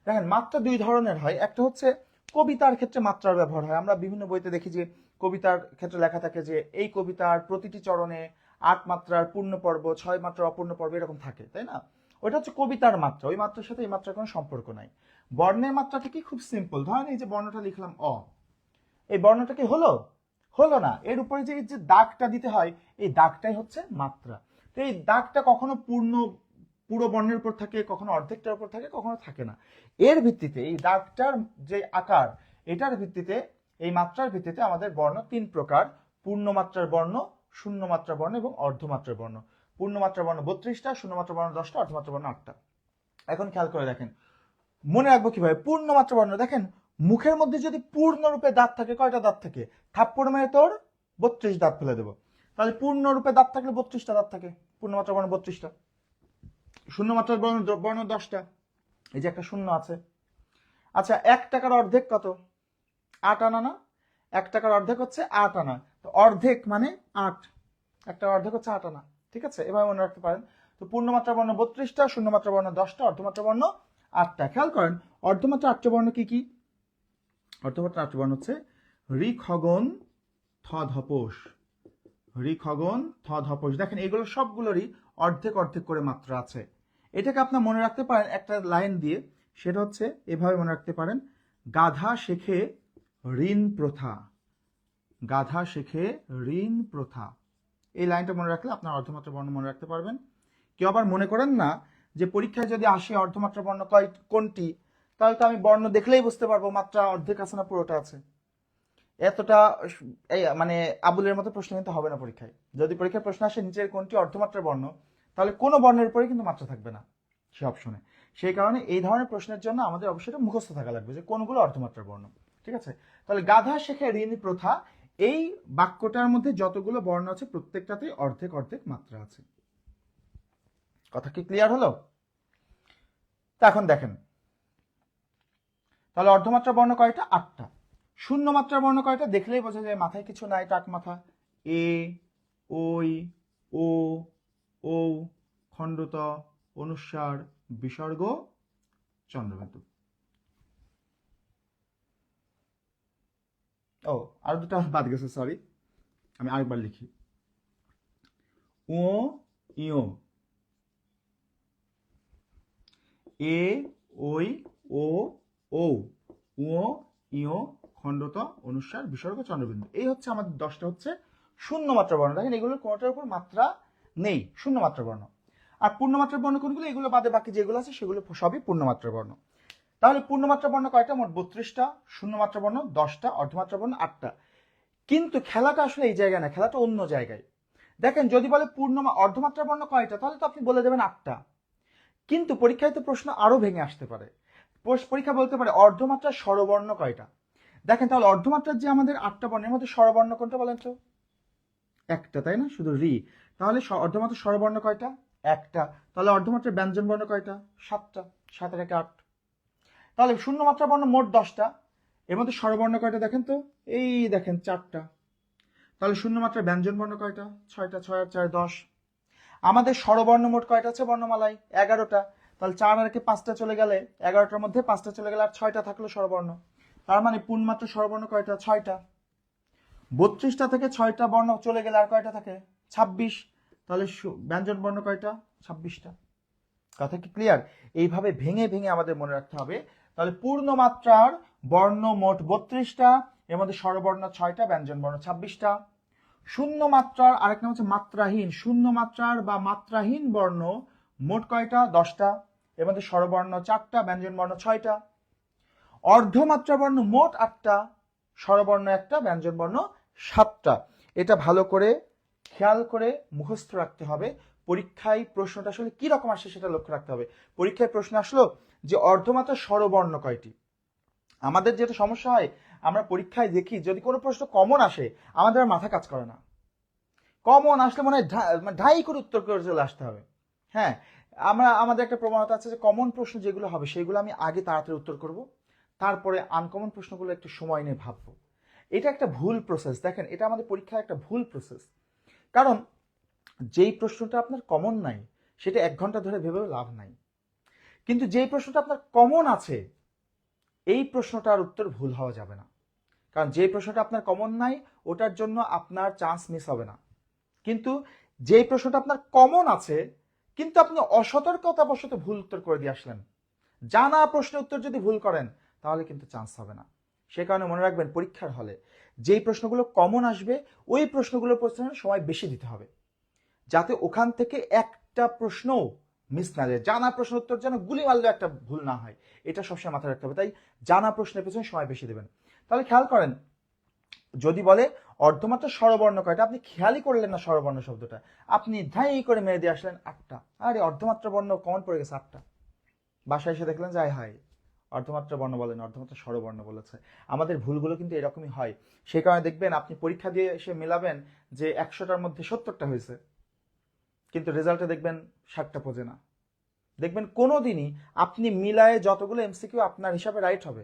[SPEAKER 1] দেখেন, মাত্রা দুই ধরনের হয়। একটা হচ্ছে কবিতার ক্ষেত্রে মাত্রার ব্যবহার হয়। আমরা বিভিন্ন বইতে দেখি যে কবিতার ক্ষেত্রে লেখা থাকে যে এই কবিতার প্রতিটি চরণে 8 মাত্রার পূর্ণ পর্ব, 6 মাত্রার অপূর্ণ পর্ব এরকম থাকে, তাই না? ওইটা হচ্ছে কবিতার মাত্রা, ওই মাত্রার সাথে এই মাত্রার কোনো সম্পর্ক নাই। বর্ণের মাত্রাটা কি? খুব সিম্পল। ধরেন এই যে বর্ণটা লিখলাম অ, এই বর্ণটা কি হলো? হলো না। এর উপরে যে দাগটা দিতে হয়, এই দাগটাই হচ্ছে মাত্রা। তো এই দাগটা কখনো পুরো বর্ণের উপর থাকে, কখনো অর্ধেকটার উপর থাকে, কখনো থাকে না। এর ভিত্তিতে, এই দাগটার যে আকার, এটার ভিত্তিতে, এই মাত্রার ভিত্তিতে আমাদের বর্ণ 3 প্রকার: পূর্ণ মাত্রার বর্ণ, শূন্য মাত্রার বর্ণ এবং অর্ধমাত্রার বর্ণ। পূর্ণ মাত্রার বর্ণ 32টা, শূন্য মাত্রার বর্ণ 10টা, অর্ধমাত্রার বর্ণ 8টা। এখন খেয়াল করে দেখেন, মনে রাখবো কিভাবে? পূর্ণ মাত্রা বর্ণ, দেখেন মুখের মধ্যে যদি পূর্ণরূপে দাঁত থাকে, কয়টা দাঁত থাকে? থাপ্পড় মেরে তোর 32 দাঁত ফেলে দেবো। তাহলে পূর্ণরূপে দাঁত থাকলে 32টা দাঁত থাকে, পূর্ণ মাত্রা বর্ণ 32টা। শূন্য মাত্রার বর্ণ 10টা, এই যে একটা শূন্য আছে। আচ্ছা, 1 টাকার অর্ধেক কত? 8 আনা না? 1 টাকার অর্ধেক হচ্ছে 8 আনা। তো অর্ধেক মানে 8, একটা অর্ধেক হচ্ছে 8 আনা। ঠিক আছে, এভাবে মনে রাখতে পারেন। তো পূর্ণমাত্রা বর্ণ 32টা, শূন্য মাত্রা বর্ণ 10টা, অর্ধমাত্রা বর্ণ 8টা। খেয়াল করেন, অর্ধমাত্রা 8টা বর্ণ কি কি? অর্ধমাত্রা 8টা বর্ণ হচ্ছে ঋ, খগন, থ, ধপোষ। ঋ, খগন, থ, ধপোষ। দেখেন এগুলো সবগুলোরই অর্ধেক অর্ধেক করে মাত্রা আছে। এটাকে আপনার মনে রাখতে পারেন একটা লাইন দিয়ে, সেটা হচ্ছে এভাবে মনে রাখতে পারেন: গাধা শেখে ঋণ প্রথা। গাধা শেখে ঋণ প্রথা। এই লাইনটা মনে রাখলে আপনার অর্ধমাত্রা বর্ণ মনে রাখতে পারবেন। কেউ আবার মনে করেন না যে পরীক্ষায় যদি আসে অর্ধমাত্রা বর্ণ কোনটি, তাহলে তো আমি বর্ণ দেখলেই বুঝতে পারবো মাত্রা অর্ধেক আছে না পুরোটা আছে। এতটা এই মানে আবুলের মতো প্রশ্ন কিন্তু হবে না পরীক্ষায়। যদি পরীক্ষার প্রশ্ন আসে নিচের কোনটি অর্ধমাত্রার বর্ণ, তাহলে কোনো বর্ণের উপরে কিন্তু মাত্রা থাকবে না সে অপশনে। সেই কারণে এই ধরনের প্রশ্নের জন্য আমাদের অবশ্যই মুখস্থ থাকা লাগবে যে কোনগুলো অর্ধমাত্রার বর্ণ। ঠিক আছে, তাহলে গাধা শেখে ঋণ প্রথা, এই বাক্যটার মধ্যে যতগুলো বর্ণ আছে প্রত্যেকটাতেই অর্ধেক অর্ধেক মাত্রা আছে। কথা কি ক্লিয়ার হলো? তা এখন দেখেন, তাহলে অর্ধমাত্রা বর্ণ কয়টা? 8টা। শূন্য মাত্রার বর্ণ কয়টা? দেখলেই বোঝা যায় মাথায় কিছু নাই, টাক মাথা। এ, ওই, ও, ও, খণ্ডত, অনুস্বার, বিসর্গ, চন্দ্রবিন্দু। ও, আর দুটো বাদ গেছে, সরি, আমি আরেকবার লিখি। ও, ইও, এ, ওই, ও, ও, ও, ইও, খণ্ডত, অনুস্বার, বিসর্গ, চন্দ্রবিন্দু। এই হচ্ছে আমাদের 10টা হচ্ছে শূন্য মাত্রা বর্ণ। দেখেন এগুলোর কোনোটার উপর মাত্রা নেই, শূন্য মাত্রা বর্ণ। আর পূর্ণমাত্রার বর্ণ কোনগুলো? এগুলো বাদে বাকি যেগুলো আছে সেগুলো সবই পূর্ণমাত্রার বর্ণ। তাহলে পূর্ণমাত্রা বর্ণ কয়টা? মোট 32টা, শূন্য মাত্রা বর্ণ 10টা, অর্ধমাত্রা বর্ণ 8টা। কিন্তু খেলাটা আসলে এই জায়গায় না, খেলাটা অন্য জায়গায়। দেখেন যদি বলে অর্ধমাত্রা বর্ণ কয়টা, তাহলে তো আপনি বলে দেবেন 8টা। কিন্তু পরীক্ষায় তো প্রশ্ন আরো ভেঙে আসতে পারে। পরীক্ষা বলতে পারে অর্ধমাত্রার স্বরবর্ণ কয়টা। দেখেন তাহলে অর্ধমাত্রার যে আমাদের 8টা বর্ণের মধ্যে স্বরবর্ণ কোনটা বলেন তো? একটা, তাই না? শুধু রি। তাহলে অর্ধমাত্রার স্বরবর্ণ কয়টা? একটা। তাহলে অর্ধমাত্রার ব্যঞ্জন বর্ণ কয়টা? 7টা। 7 এর 8। তাহলে শূন্য মাত্রা বর্ণ মোট 10টা, এর মধ্যে স্বরবর্ণ কয়টা দেখেন তো? এই দেখেন 4টা। তাহলে শূন্য মাত্রার ব্যঞ্জন বর্ণ কয়টা? 6টা। 6 আর 4, 10। আমাদের স্বরবর্ণ মোট কয়টা আছে বর্ণমালায়? 11টা। তাহলে 4 আর 5টা চলে গেলে 11টার মধ্যে 5টা চলে গেলে আর 6টা থাকলো স্বরবর্ণ। তার মানে পূর্ণমাত্রা স্বরবর্ণ কয়টা? 6টা। 32টা থেকে 6টা বর্ণ চলে গেলে আর কয়টা থাকে? 26। তাহলে ব্যঞ্জন বর্ণ কয়টা? 26টা। কথা কি ক্লিয়ার? এইভাবে ভেঙে ভেঙে আমাদের মনে রাখতে হবে। তাহলে পূর্ণমাত্রার বর্ণ মোট 32টা, এর মধ্যে স্বরবর্ণ 6টা, ব্যঞ্জন বর্ণ 26টা। শূন্য মাত্রার আরেক নাম হচ্ছে মাত্রাহীন, শূন্য মাত্রার বা মাত্রাহীন বর্ণ মোট কয়টা? 10টা, এর মধ্যে স্বরবর্ণ 4টা, ব্যঞ্জন বর্ণ 6টা। অর্ধমাত্রা বর্ণ মোট 8টা, স্বরবর্ণ 1টা, ব্যঞ্জন বর্ণ 7টা। এটা ভালো করে খেয়াল করে মুখস্থ রাখতে হবে। পরীক্ষায় প্রশ্নটা আসলে কি রকম আসে সেটা লক্ষ্য রাখতে হবে। পরীক্ষায় প্রশ্ন আসলো যে অর্ধমাত্রা স্বরবর্ণ কয়টি। আমাদের যেটা সমস্যা হয়, আমরা পরীক্ষায় দেখি যদি কোনো প্রশ্ন কমন আসে আমাদের আর মাথা কাজ করে না। কমন আসলে মনে হয় ঢাই করে উত্তর করে চলে আসতে হবে। হ্যাঁ, আমাদের একটা প্রবণতা আছে যে কমন প্রশ্ন যেগুলো হবে সেগুলো আমি আগে তাড়াতাড়ি উত্তর করব, তারপরে আনকমন প্রশ্নগুলো একটু সময় নিয়ে ভাববো। এটা একটা ভুল প্রসেস। দেখেন, এটা আমাদের পরীক্ষায় একটা ভুল প্রসেস। কারণ যেই প্রশ্নটা আপনার কমন নাই সেটা 1 ঘন্টা ধরে ভেবেও লাভ নাই, কিন্তু যেই প্রশ্নটা আপনার কমন আছে এই প্রশ্নটার উত্তর ভুল হওয়া যাবে না। কারণ যেই প্রশ্নটা আপনার কমন নাই ওটার জন্য আপনার চান্স মিস হবে না। কিন্তু যেই প্রশ্নটা আপনার কমন আছে কিন্তু আপনি অসতর্কতাবশত ভুল উত্তর করে দিয়ে আসলেন, জানা প্রশ্নের উত্তর যদি ভুল করেন তাহলে কিন্তু চান্স হবে না। সে কারণে মনে রাখবেন, পরীক্ষার হলে যেই প্রশ্নগুলো কমন আসবে ওই প্রশ্নগুলোর প্রশ্নের সময় বেশি দিতে হবে, যাতে ওখান থেকে একটা প্রশ্নও মিস না যায়। জানা প্রশ্ন উত্তর যেন গুলি মারলে একটা ভুল না হয়, এটা সবসময় মাথায় রাখতে হবে। তাই জানা প্রশ্নের পেছনে সময় বেশি দেবেন। তাহলে খেয়াল করেন, যদি বলে অর্ধমাত্রা স্বরবর্ণ কয়টা, আপনি খেয়ালই করলেন না স্বরবর্ণ শব্দটা, আপনি ধাই করে মেরে দিয়ে আসলেন 8টা। আরে অর্ধমাত্রা বর্ণ কমন পড়ে গেছে 8টা। বাসায় এসে দেখলেন যে হাই অর্ধমাত্রা বর্ণ বলেন, অর্ধমাত্রা স্বরবর্ণ বলেছে। আমাদের ভুলগুলো কিন্তু এরকমই হয়। সেই কারণে দেখবেন আপনি পরীক্ষা দিয়ে এসে মেলাবেন যে 100টার মধ্যে 70টা হয়েছে, কিন্তু রেজাল্টে দেখবেন 60টা পড়ে না। দেখবেন কোনোদিনই আপনি মিলায়ে যতগুলো এমসিকিউ আপনার হিসাবে রাইট হবে,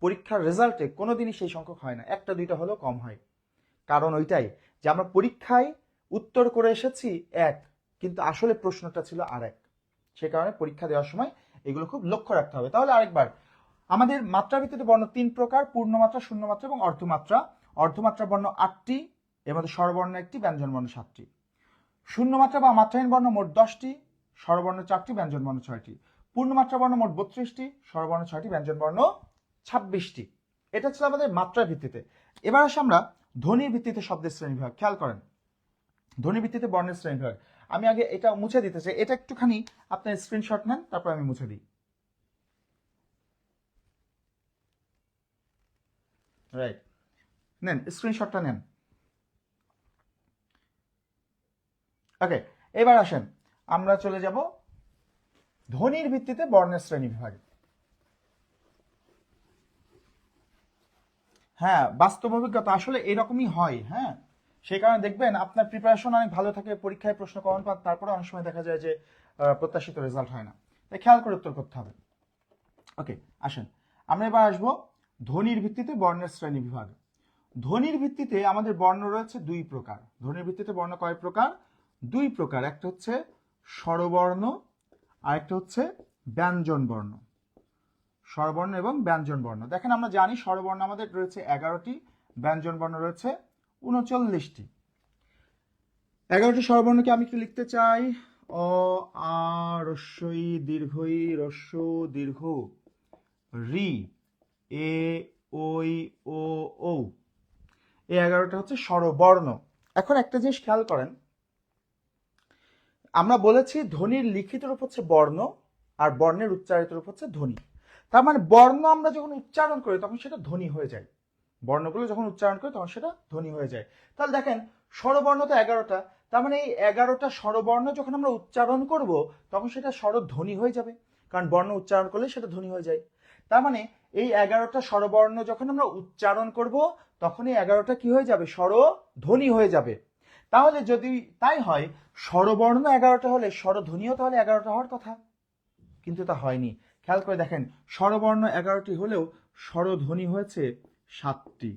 [SPEAKER 1] পরীক্ষার রেজাল্টে কোনোদিনই সেই সংখ্যক হয় না, 1টা 2টা হলেও কম হয়। কারণ ওইটাই যে আমরা পরীক্ষায় উত্তর করে এসেছি 1, কিন্তু আসলে প্রশ্নটা ছিল আরেক। সে কারণে পরীক্ষা দেওয়ার সময় এগুলো খুব লক্ষ্য রাখতে হবে। তাহলে আরেকবার, আমাদের মাত্রা ভিত্তিতে বর্ণ 3 প্রকার: পূর্ণমাত্রা, শূন্যমাত্রা এবং অর্ধমাত্রা। অর্ধমাত্রা বর্ণ 8টি, এর মধ্যে স্বরবর্ণ 1টি, ব্যঞ্জন বর্ণ 7টি। শূন্যমাত্রা বা মাত্রাহীন বর্ণ মোট 10টি, স্বরবর্ণ 4টি, ব্যঞ্জন বর্ণ 6টি। পূর্ণমাত্রা বর্ণ মোট 32টি, স্বরবর্ণ 6টি, ব্যঞ্জন বর্ণ 26টি। এটা ছিল আমাদের মাত্রার ভিত্তিতে। এবার আসে আমরা ধ্বনির ভিত্তিতে শব্দের শ্রেণীবিভাগ। খেয়াল করেন, ধ্বনির ভিত্তিতে বর্ণের শ্রেণীবিভাগ। আমি আগে এটা মুছে দিতে চাই, এটা একটুখানি আপনার স্ক্রিনশট নেন, তারপর আমি মুছে দিই। রাইট, নেন স্ক্রিনশটটা নেন। ওকে, এবার আসেন আমরা চলে যাব ধ্বনির ভিত্তিতে বর্ণের শ্রেণীবিভাগে। হ্যাঁ, বাস্তব অভিজ্ঞতা আসলে এরকমই হয়। হ্যাঁ, সেই কারণে দেখবেন আপনার প্রিপারেশন অনেক ভালো থাকে, পরীক্ষায় প্রশ্ন কমন পান, তারপরে অনেক সময় দেখা যায় যে প্রত্যাশিত রেজাল্ট হয় না। তাই খেয়াল করে উত্তর করতে হবে। ওকে, আসেন আমরা এবার আসবো ধ্বনির ভিত্তিতে বর্ণের শ্রেণীবিভাগ। ধ্বনির ভিত্তিতে আমাদের বর্ণ রয়েছে 2 প্রকার। ধ্বনির ভিত্তিতে বর্ণ কয় প্রকার? 2 প্রকার। একটা হচ্ছে স্বরবর্ণ আর একটা হচ্ছে ব্যঞ্জন বর্ণ। স্বরবর্ণ এবং ব্যঞ্জন বর্ণ। দেখেন, আমরা জানি স্বরবর্ণ আমাদের রয়েছে 11টি, ব্যঞ্জন বর্ণ রয়েছে 39টি। 11টি স্বরবর্ণকে আমি একটু লিখতে চাই। অ, আ, রস্বই, দীর্ঘই, রস্য, দীর্ঘ, রি, এ, ওই, ও, ঔ। এই 11টা হচ্ছে স্বরবর্ণ। এখন একটা জিনিস খেয়াল করেন, আমরা বলেছি ধ্বনির লিখিত রূপ হচ্ছে বর্ণ আর বর্ণের উচ্চারিত রূপ হচ্ছে ধ্বনি। তার মানে বর্ণ আমরা যখন উচ্চারণ করি তখন সেটা ধ্বনি হয়ে যায়, বর্ণগুলো যখন উচ্চারণ করি তখন সেটা ধ্বনি হয়ে যায়। তাহলে দেখেন, স্বরবর্ণ তো 11টা, তার মানে এই 11টা স্বরবর্ণ যখন আমরা উচ্চারণ করব তখন সেটা স্বরধ্বনি হয়ে যাবে, কারণ বর্ণ উচ্চারণ করলে সেটা ধ্বনি হয়ে যায়। তার মানে এই 11টা স্বরবর্ণ যখন আমরা উচ্চারণ করব তখন এই 11টা কি হয়ে যাবে? স্বরধ্বনি হয়ে যাবে। তাহলে যদি তাই হয়, স্বরবর্ণ 11টা হলে স্বরধ্বনিও তাহলে 11টা হওয়ার কথা, কিন্তু তা হয়নি। খেয়াল করে দেখেন, স্বরবর্ণ 11টি হলেও স্বরধ্বনি হয়েছে 7টি।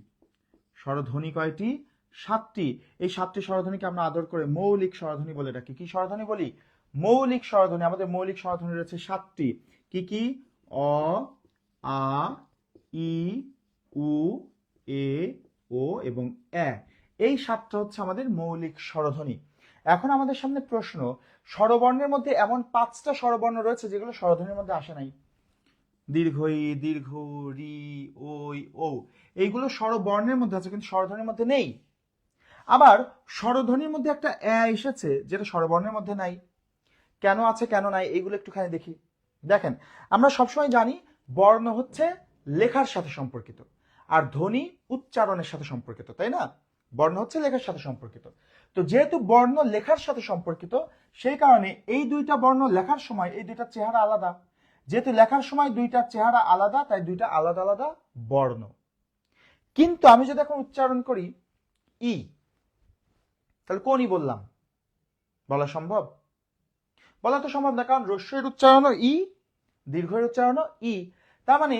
[SPEAKER 1] স্বরধ্বনি কয়টি? 7টি। এই 7টি স্বরধ্বনিকে আমরা আদর করে মৌলিক স্বরধ্বনি বলে ডাকি। কি স্বরধ্বনি বলি? মৌলিক স্বরধ্বনি, আমাদের মৌলিক স্বরধ্বনি রয়েছে 7টি। কি কি? অ, আ, ই, উ, এ, ও এবং এ। এই 7টা হচ্ছে আমাদের মৌলিক স্বরধ্বনি। এখন আমাদের সামনে প্রশ্ন, স্বরবর্ণের মধ্যে এমন 5টা স্বরবর্ণ রয়েছে যেগুলো স্বরধ্বনির মধ্যে আসে নাই। দীর্ঘ ই, দীর্ঘ রি, ওই, ও, এইগুলো স্বরবর্ণের মধ্যে আছে কিন্তু স্বরধ্বনির মধ্যে নেই। আবার স্বরধ্বনির মধ্যে একটা এ এসেছে যেটা স্বরবর্ণের মধ্যে নাই। কেন আছে কেন নাই এইগুলো একটুখানি দেখি। দেখেন, আমরা সবসময় জানি বর্ণ হচ্ছে লেখার সাথে সম্পর্কিত আর ধ্বনি উচ্চারণের সাথে সম্পর্কিত, তাই না? বর্ণ হচ্ছে লেখার সাথে সম্পর্কিত। তো যেহেতু বর্ণ লেখার সাথে সম্পর্কিত, সেই কারণে এই দুইটা বর্ণ লেখার সময় এই দুইটা চেহারা আলাদা। যেহেতু লেখার সময় দুইটা চেহারা আলাদা, তাই দুইটা আলাদা আলাদা বর্ণ। কিন্তু আমি যদি এখন উচ্চারণ করি ই, তাহলে কোন ই বললাম? বলা সম্ভব? বলা তো সম্ভব না, কারণ হ্রস্বের উচ্চারণও ই, দীর্ঘের উচ্চারণও ই। তার মানে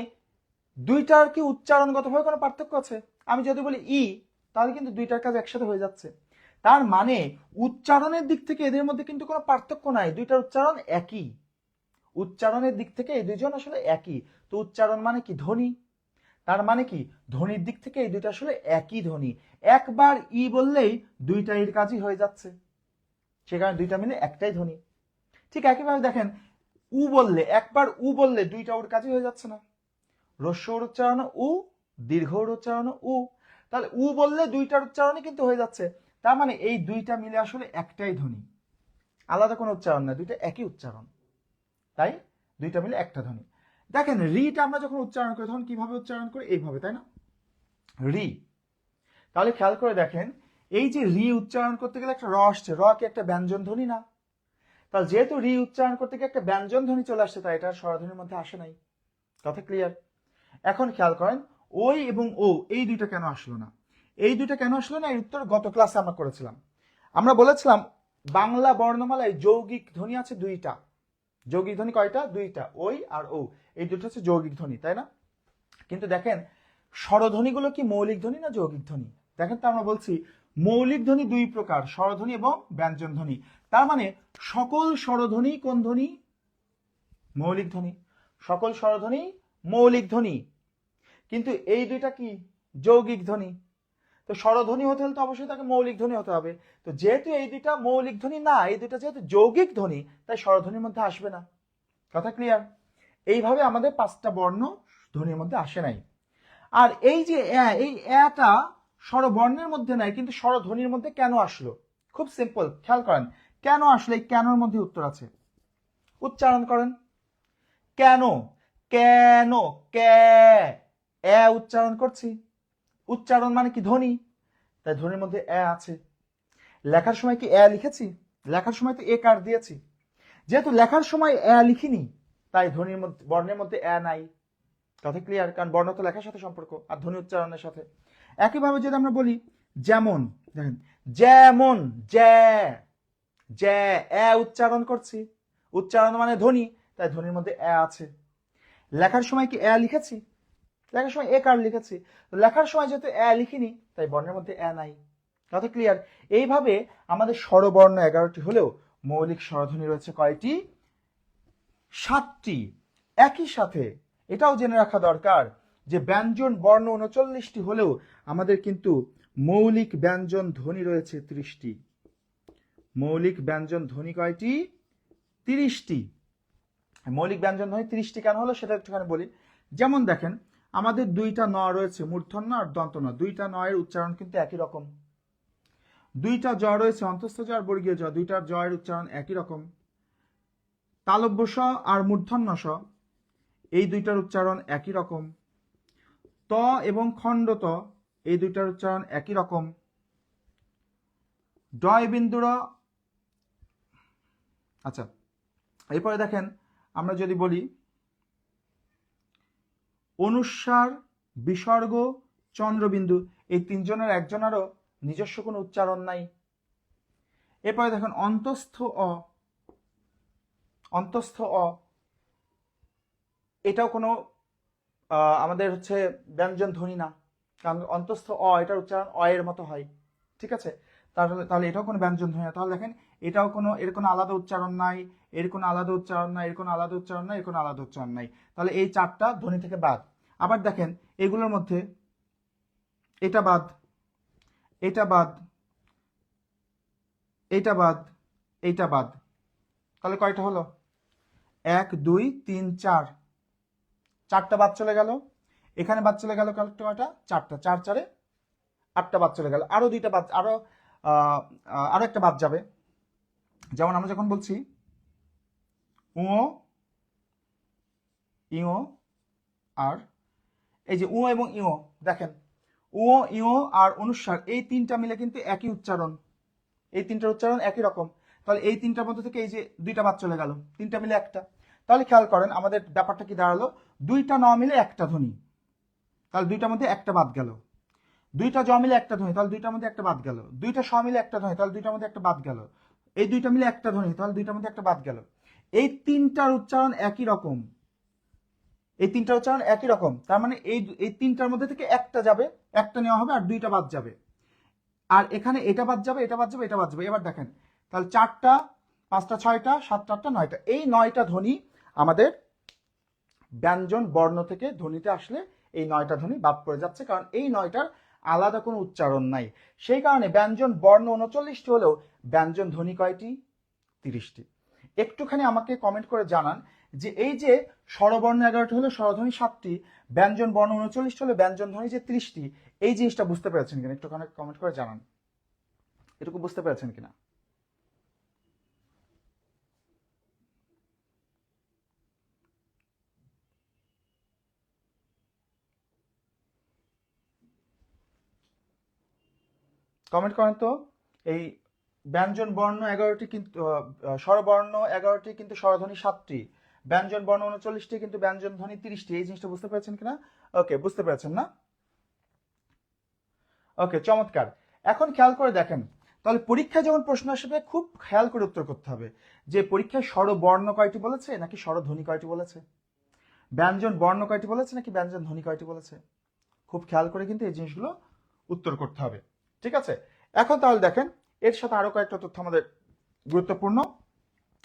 [SPEAKER 1] দুইটার কি উচ্চারণগতভাবে কোনো পার্থক্য আছে? আমি যদি বলি ই, তাহলে কিন্তু দুইটার কাজ একসাথে হয়ে যাচ্ছে। তার মানে উচ্চারণের দিক থেকে এদের মধ্যে কিন্তু কোনো পার্থক্য নাই, দুইটার উচ্চারণ একই। উচ্চারণের দিক থেকে এই দুইজন আসলে একই। তো উচ্চারণ মানে কি? ধ্বনি। তার মানে কি ধ্বনির দিক থেকে এই দুইটা আসলে একই ধ্বনি। একবার ই বললেই দুইটা এর কাজই হয়ে যাচ্ছে, সে কারণে দুইটা মিলে একটাই ধ্বনি। ঠিক একইভাবে দেখেন, উ বললে, একবার উ বললে দুইটা ওর কাজই হয়ে যাচ্ছে না? হ্রস্বর উচ্চারণ উ, দীর্ঘর উচ্চারণ উ। তাহলে উ বললে দুইটার উচ্চারণই কিন্তু হয়ে যাচ্ছে। তার মানে এই দুইটা মিলে আসলে একটাই ধ্বনি, আলাদা কোনো উচ্চারণ না, দুইটা একই উচ্চারণ, তাই দুইটা মিলে একটা ধ্বনি। দেখেন, রিটা আমরা যখন উচ্চারণ করি তখন কিভাবে উচ্চারণ করি? এইভাবে, তাই না? রি। তাহলে খেয়াল করে দেখেন, এই যে রি উচ্চারণ করতে গেলে একটা র আসছে, র কি একটা ব্যঞ্জন ধ্বনি না? তাহলে যেহেতু রি উচ্চারণ করতে গিয়ে একটা ব্যঞ্জন ধ্বনি চলে আসছে, তাই এটা স্বরধ্বনির মধ্যে আসে নাই। কথা ক্লিয়ার? এখন খেয়াল করেন, ওই এবং ও, এই দুইটা কেন আসলো না? এই দুইটা কেন আসলো না, এর উত্তর গত ক্লাসে আমরা করেছিলাম। আমরা বলেছিলাম বাংলা বর্ণমালায় যৌগিক ধ্বনি আছে দুইটা। যৌগিক ধ্বনি কয়টা? দুইটা, ওই আর ও। এই দুটো হচ্ছে যৌগিক ধ্বনি, তাই না? কিন্তু দেখেন, স্বরধ্বনিগুলো কি মৌলিক ধ্বনি না যৌগিক ধ্বনি? দেখেন, তো আমরা বলছি মৌলিক ধ্বনি দুই প্রকার, স্বরধ্বনি এবং ব্যঞ্জন ধ্বনি। তার মানে সকল স্বরধ্বনি কোন ধ্বনি? মৌলিক ধ্বনি। সকল স্বরধ্বনি মৌলিক ধ্বনি, কিন্তু এই দুইটা কি? যৌগিক ধ্বনি। তো স্বরধ্বনি হতে হলে তো অবশ্যই তাকে মৌলিক ধ্বনি হতে হবে। তো যেহেতু এই দুইটা মৌলিক ধ্বনি না, এই দুইটা যেহেতু যৌগিক ধ্বনি, তাই স্বরধ্বনির মধ্যে আসবে না। কথা ক্লিয়ার? এইভাবে আমাদের 5টা বর্ণ ধ্বনির মধ্যে আসে নাই। আর এই যে এই এটা স্বরবর্ণের মধ্যে নাই, কিন্তু স্বরধ্বনির মধ্যে কেন আসলো? খুব সিম্পল, খেয়াল করেন কেন আসলে। এই কেনর মধ্যে উত্তর আছে, উচ্চারণ করেন। কেন? কেন? কে, এ উচ্চারণ করছি। উচ্চারণ মানে কি? ধ্বনি, তাই ধ্বনির মধ্যে এ আছে। লেখার সময় কি এ লিখেছি? লেখার সময় তো এ কার দিয়েছি। যেহেতু লেখার সময় এ লিখিনি, তাই ধ্বনির মধ্যে, বর্ণের মধ্যে এ নাই। কথা ক্লিয়ার? কারণ বর্ণ তো লেখার সাথে সম্পর্ক আর ধ্বনি উচ্চারণের সাথে। একইভাবে যদি আমরা বলি যেমন, দেখেন যেমন, যে, যে, এ উচ্চারণ করছি। উচ্চারণ মানে ধ্বনি, তাই ধ্বনির মধ্যে এ আছে। লেখার সময় কি এ লিখেছি? লেখার সময় এ কার লিখেছি। লেখার সময় যেহেতু এ লিখিনি, তাই বর্ণের মধ্যে এ নাই। কথা ক্লিয়ার? এইভাবে আমাদের স্বরবর্ণ 11টি হলেও মৌলিক স্বরধ্বনি রয়েছে কয়টি? 7টি। একই সাথে এটাও জেনে রাখা দরকার যে ব্যঞ্জন বর্ণ 39টি হলেও আমাদের কিন্তু মৌলিক ব্যঞ্জন ধ্বনি রয়েছে 30টি। মৌলিক ব্যঞ্জন ধ্বনি কয়টি? 30টি। মৌলিক ব্যঞ্জন ধ্বনি 30টি কেন হলো সেটা একটুখানি বলি। যেমন দেখেন, আমাদের দুইটা ন রয়েছে, মূর্ধন্য আর দন্ত ন। দুইটা ন এর উচ্চারণ কিন্তু একই রকম। দুইটা জ রয়েছে, অন্তস্থ জ আর বর্গীয় জ। দুইটার জ এর উচ্চারণ একই রকম। তালব্য স আর মূর্ধন্য স, এই দুইটার উচ্চারণ একই রকম। ত এবং খণ্ড ত, এই দুইটার উচ্চারণ একই রকম। ডয় বিন্দুর, আচ্ছা এরপরে দেখেন, আমরা যদি বলি অনুস্বার, বিসর্গ, চন্দ্রবিন্দু, এই তিনজনের একজনেরও নিজস্ব কোনো উচ্চারণ নাই। এরপরে দেখেন অন্তস্থ অ, অন্তস্থ অ, এটাও কোনো আমাদের হচ্ছে ব্যঞ্জন ধ্বনি না, কারণ অন্তস্থ অ, এটার উচ্চারণ অ এর মতো হয়। ঠিক আছে? তাহলে এটাও কোনো ব্যঞ্জন ধ্বনি না। তাহলে দেখেন এটাও কোনো, এর কোনো আলাদা উচ্চারণ নাই, এর কোনো আলাদা উচ্চারণ নাই, এর কোনো আলাদা উচ্চারণ নাই, এর কোনো আলাদা উচ্চারণ নাই। তাহলে এই চারটা ধ্বনি থেকে বাদ। আবার দেখেন এগুলোর মধ্যে এটা বাদ, এটা বাদ, এটা বাদ, এইটা বাদ। তাহলে কয়টা হলো? 1 2 3 4, চারটা বাদ চলে গেল। এখানে বাদ চলে গেল কয়টা? চারটা। 4 4 8টা বাদ চলে গেল। আরো দুইটা বাদ, আরো একটা বাদ যাবে। যেমন আমরা যখন বলছি উঁ, ইঁ, আর এই যে উঁ এবং ইঁ, দেখেন উঁ, ইঁ আর অনুস্বার এই তিনটা মিলে কিন্তু একই উচ্চারণ, এই তিনটার উচ্চারণ একই রকম। তাহলে এই তিনটার মধ্যে থেকে এই যে দুইটা বাদ চলে গেল, তিনটা মিলে একটা। তাহলে খেয়াল করেন আমাদের ব্যাপারটা কি দাঁড়ালো, দুইটা ন মিলে একটা ধ্বনি, তাহলে দুইটার মধ্যে একটা বাদ গেল। দুইটা জ মিলে একটা ধ্বনি, তাহলে দুইটার মধ্যে একটা বাদ গেল। দুইটা স মিলে একটা ধ্বনি, তাহলে দুইটার মধ্যে একটা বাদ গেল। এই দুইটা মিলে একটা ধ্বনি, তাহলে দুইটার মধ্যে একটা বাদ গেল। এই তিনটার উচ্চারণ একই রকম, এই তিনটার উচ্চারণ একই রকম। তার মানে এই তিনটার মধ্যে থেকে একটা যাবে, একটা নেওয়া হবে, আর দুইটা বাদ যাবে। আর এখানে এটা বাদ যাবে, এটা বাদ যাবে, এটা বাদ যাবে। এবার দেখেন তাহলে 4টা 5টা 6টা 7টা 8টা 9টা, এই 9টা ধ্বনি আমাদের ব্যঞ্জন বর্ণ থেকে ধ্বনিতে আসলে এই 9টা ধ্বনি বাদ পড়ে যাচ্ছে, কারণ এই 9টার আলাদা কোনো উচ্চারণ নাই। সেই কারণে ব্যঞ্জন বর্ণ 39টি হলেও ব্যঞ্জন ধ্বনি কয়টি? 30টি। একটুখানি আমাকে কমেন্ট করে জানান যে এই যে স্বরবর্ণ 11টি হলো, স্বরধ্বনি 7টি, ব্যঞ্জন বর্ণ 39টি হলো, ব্যঞ্জন ধ্বনি যে 30টি, এই জিনিসটা বুঝতে পেরেছেন কিনা একটুখানি কমেন্ট করে জানান। এটুকু বুঝতে পেরেছেন কিনা? কমেন্ট করেন তো। এই ব্যঞ্জন বর্ণ 11টি কিন্তু স্বরবর্ণ 11টি কিন্তু স্বরধ্বনি 7টি, ব্যঞ্জন বর্ণ 39টি কিন্তু ব্যঞ্জন ধ্বনি 30টি। এই জিনিসটা বুঝতে পেরেছেন কিনা? ওকে, বুঝতে পেরেছেন না? ওকে, চমৎকার। এখন খেয়াল করে দেখেন, তাহলে পরীক্ষায় যখন প্রশ্ন আসবে খুব খেয়াল করে উত্তর করতে হবে যে পরীক্ষায় স্বরবর্ণ কয়টি বলেছে নাকি স্বরধ্বনি কয়টি বলেছে, ব্যঞ্জন বর্ণ কয়টি বলেছে নাকি ব্যঞ্জন ধ্বনি কয়টি বলেছে। খুব খেয়াল করে কিন্তু এই জিনিসগুলো উত্তর করতে হবে। ঠিক আছে, এখন তাহলে দেখেন এর সাথে আরো কয়েকটা তথ্য আমাদের গুরুত্বপূর্ণ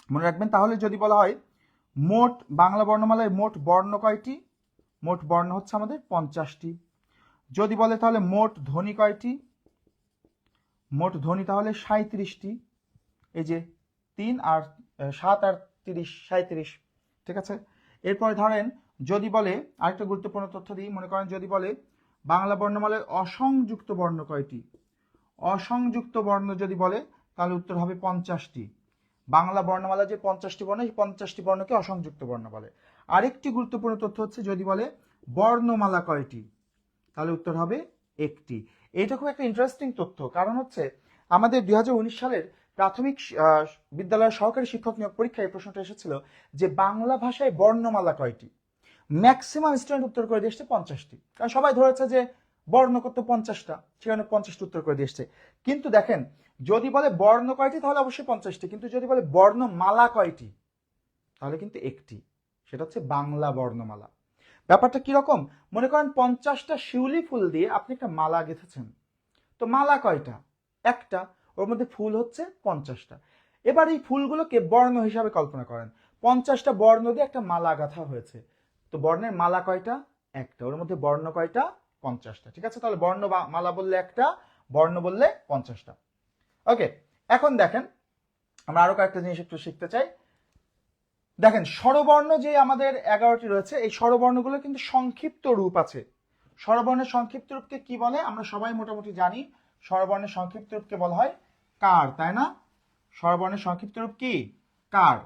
[SPEAKER 1] মনে রাখবেন। তাহলে যদি বলা হয় মোট বাংলা বর্ণমালায় মোট বর্ণ কয়টি, মোট বর্ণ হচ্ছে আমাদের 50টি। যদি বলে তাহলে মোট ধ্বনি কয়টি, মোট ধ্বনি তাহলে 37টি। এই যে 3 আর 7 আর 30, 37। ঠিক আছে, এরপরে ধরেন যদি বলে আরেকটা গুরুত্বপূর্ণ তথ্য দিই, মনে করেন যদি বলে বাংলা বর্ণমালায় অসংযুক্ত বর্ণ কয়টি, অসংযুক্ত বর্ণ যদি বলে তাহলে উত্তর হবে 50টি। বাংলা বর্ণমালা যে 50টি বর্ণ, এই 50টি বর্ণকে অসংযুক্ত বর্ণ বলে। আরেকটি গুরুত্বপূর্ণ তথ্য হচ্ছে যদি বলে বর্ণমালা কয়টি, তাহলে উত্তর হবে 1টি। এটা খুব একটা ইন্টারেস্টিং তথ্য, কারণ হচ্ছে আমাদের 2019 সালের প্রাথমিক বিদ্যালয়ের সহকারী শিক্ষক নিয়োগ পরীক্ষায় এই প্রশ্নটা এসেছিল যে বাংলা ভাষায় বর্ণমালা কয়টি। ম্যাক্সিমাম স্টুডেন্ট উত্তর করে দিয়েছে 50টি, কারণ সবাই ধরেছে যে বর্ণ কত 50টা, সেখানে 50টি উত্তর করে দিয়েছে। কিন্তু দেখেন যদি বলে বর্ণ কয়টি তাহলে অবশ্যই 50টি, কিন্তু যদি বলে বর্ণমালা কয়টি তাহলে কিন্তু 1টি, সেটা হচ্ছে বাংলা বর্ণমালা। ব্যাপারটা কিরকম, মনে করেন 50টা শিউলি ফুল দিয়ে আপনি একটা মালা গেঁথেছেন, তো মালা কয়টা? একটা, ওর মধ্যে ফুল হচ্ছে 50টা। এবার এই ফুলগুলোকে বর্ণ হিসাবে কল্পনা করেন, 50টা বর্ণ দিয়ে একটা মালা গাঁথা হয়েছে, তো বর্ণের মালা কয়টা? একটা, ওর মধ্যে বর্ণ কয়টা? 50টা। ঠিক আছে, তাহলে বর্ণ বা মালা বললে একটা, বর্ণ বললে 50টা। ওকে, এখন দেখেন আমরা আরো কয়েকটা জিনিস একটু শিখতে চাই। দেখেন স্বরবর্ণ যে আমাদের 11টি রয়েছে, এই স্বরবর্ণগুলো কিন্তু সংক্ষিপ্ত রূপ আছে। স্বরবর্ণের সংক্ষিপ্ত রূপকে কি বলে আমরা সবাই মোটামুটি জানি, স্বরবর্ণের সংক্ষিপ্ত রূপকে বলা হয় কার, তাই না? স্বরবর্ণের সংক্ষিপ্ত রূপ কি? কার।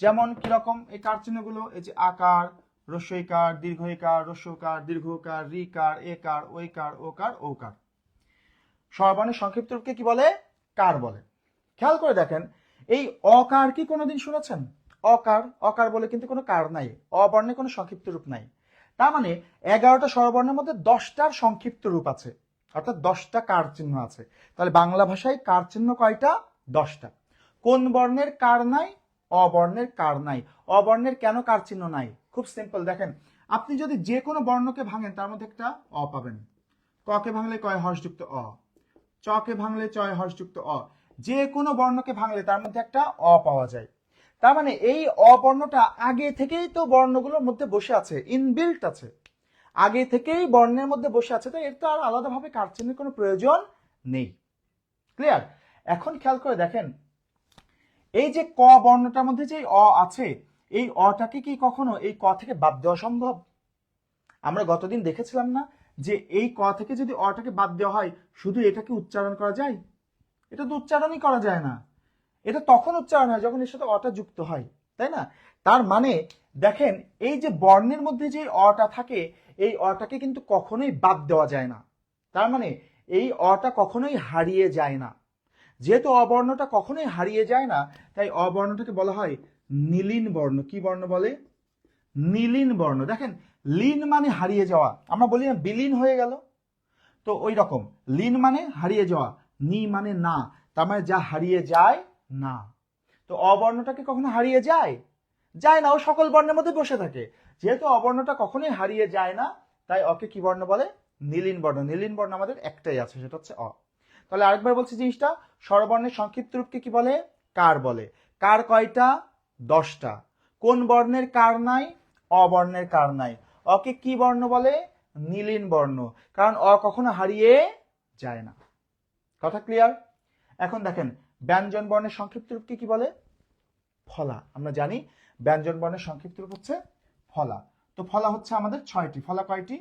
[SPEAKER 1] যেমন কিরকম এই কার চিহ্নগুলো, এই যে আকার, হ্রস্বইকার, দীর্ঘইকার, হ্রস্বকার, দীর্ঘকার, রিকার, একার, ঐকার, ওকার, ওকার। স্বরবর্ণের সংক্ষিপ্ত রূপকে কি বলে? কার বলে। খেয়াল করে দেখেন এই অকার কি কোনোদিন শুনেছেন? অকার, অকার বলে কিন্তু কোনো কার নাই, অবর্ণে কোনো সংক্ষিপ্ত রূপ নাই। তার মানে 11টা স্বরবর্ণের মধ্যে 10টার সংক্ষিপ্ত রূপ আছে, অর্থাৎ 10টা কার চিহ্ন আছে। তাহলে বাংলা ভাষায় কার চিহ্ন কয়টা? 10টা। কোন বর্ণের কার নাই? অবর্ণের কার নাই। অবর্ণের কেন কার চিহ্ন নাই? খুব সিম্পল, দেখেন আপনি যদি যে কোনো বর্ণকে ভাঙেন তার মধ্যে একটা অ পাবেন। ককে ভাঙলে কয় হর্ষযুক্ত অ, চকে ভাঙলে চয় হর্ষযুক্ত অ। যে কোনো বর্ণকে ভাঙলে তার মধ্যে একটা অ পাওয়া যায়। তার মানে এই অ বর্ণটা আগে থেকেই তো বর্ণগুলোর মধ্যে বসে আছে, ইনবিল্ট আছে, আগে থেকেই বর্ণের মধ্যে বসে আছে, তো এর তো আর আলাদাভাবে কাটছাঁটের কোনো প্রয়োজন নেই। ক্লিয়ার? এখন খেয়াল করে দেখেন, এই যে ক বর্ণটার মধ্যে যে অ আছে, এই অটাকে কি কখনো এই ক থেকে বাদ দেওয়া সম্ভব? আমরা গতদিন দেখেছিলাম না যে এই ক থেকে যদি অটাকে বাদ দেওয়া হয়, শুধু এটাকে উচ্চারণ করা যায়? এটা তো উচ্চারণই করা যায় না। এটা তখন উচ্চারণ হয় যখন এর সাথে অটা যুক্ত হয়, তাই না? তার মানে দেখেন, এই যে বর্ণের মধ্যে যে অটা থাকে, এই অটাকে কিন্তু কখনোই বাদ দেওয়া যায় না। তার মানে এই অটা কখনোই হারিয়ে যায় না। যেহেতু অবর্ণটা কখনোই হারিয়ে যায় না, তাই অবর্ণটাকে বলা হয় নীলিন বর্ণ। কি বর্ণ বলে? নীলিন বর্ণ। দেখেন, লীন মানে হারিয়ে যাওয়া, আমরা বলি না বিলীন হয়ে গেল, তো ওই রকম লীন মানে হারিয়ে যাওয়া, নি মানে না, তার মানে যা হারিয়ে যায় না। তো অবর্ণটাকে কখনো হারিয়ে যায়? যায় না, ও সকল বর্ণের মধ্যে বসে থাকে। যেহেতু অবর্ণটা কখনোই হারিয়ে যায় না, তাই ওকে কি বর্ণ বলে? নীলিন বর্ণ। নীলিন বর্ণ আমাদের একটাই আছে, সেটা হচ্ছে অ। তাহলে আরেকবার বলছি জিনিসটা, স্বরবর্ণের সংক্ষিপ্ত রূপকে কি বলে? কার বলে। কার কয়টা? 10টা। কোন বর্ণের কার নাই? অবর্ণের কার নাই। অকে কি বর্ণ বলে? নীলিন বর্ণ, কারণ অ কখনো হারিয়ে যায় না। কথা ক্লিয়ার? এখন দেখেন, ব্যঞ্জন বর্ণের সংক্ষিপ্ত রূপকে কি বলে? ফলা। আমরা জানি ব্যঞ্জন বর্ণের সংক্ষিপ্ত রূপ হচ্ছে ফলা। তো ফলা হচ্ছে আমাদের 6টি। ফলা কয়টি?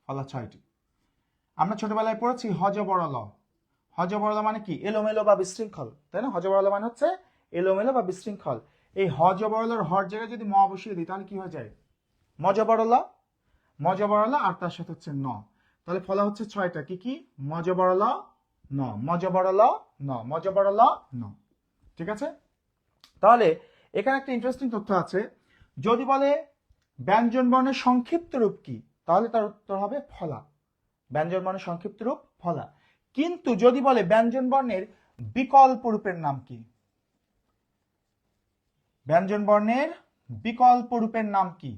[SPEAKER 1] ফলা 6টি। আমরা ছোটবেলায় পড়েছি হজবরল। হজবরল মানে কি? এলোমেলো বা বিশৃঙ্খল, তাই না? হজবরল মানে হচ্ছে এলোমেলো বা বিশৃঙ্খল। এই হজবরলের হর জায়গায় যদি ম বসিয়ে দিই, তাহলে কি হয়ে যায়? মজবরল। মজবরল, আর তার সাথে হচ্ছে ন। তাহলে ফলা হচ্ছে 6টা। কি কি? মজবরল ন, মজবরল ন, মজবরল ন। ঠিক আছে? তাহলে এখানে একটা ইন্টারেস্টিং তথ্য আছে। যদি বলে ব্যঞ্জন বর্ণের সংক্ষিপ্ত রূপ কি, তাহলে তার উত্তর হবে ফলা। ব্যঞ্জন বর্ণের সংক্ষিপ্ত রূপ ফলা। কিন্তু যদি বলে ব্যঞ্জন বর্ণের বিকল্প রূপের নাম কি, ব্যঞ্জন বর্ণের বিকল্প রূপের নাম কি,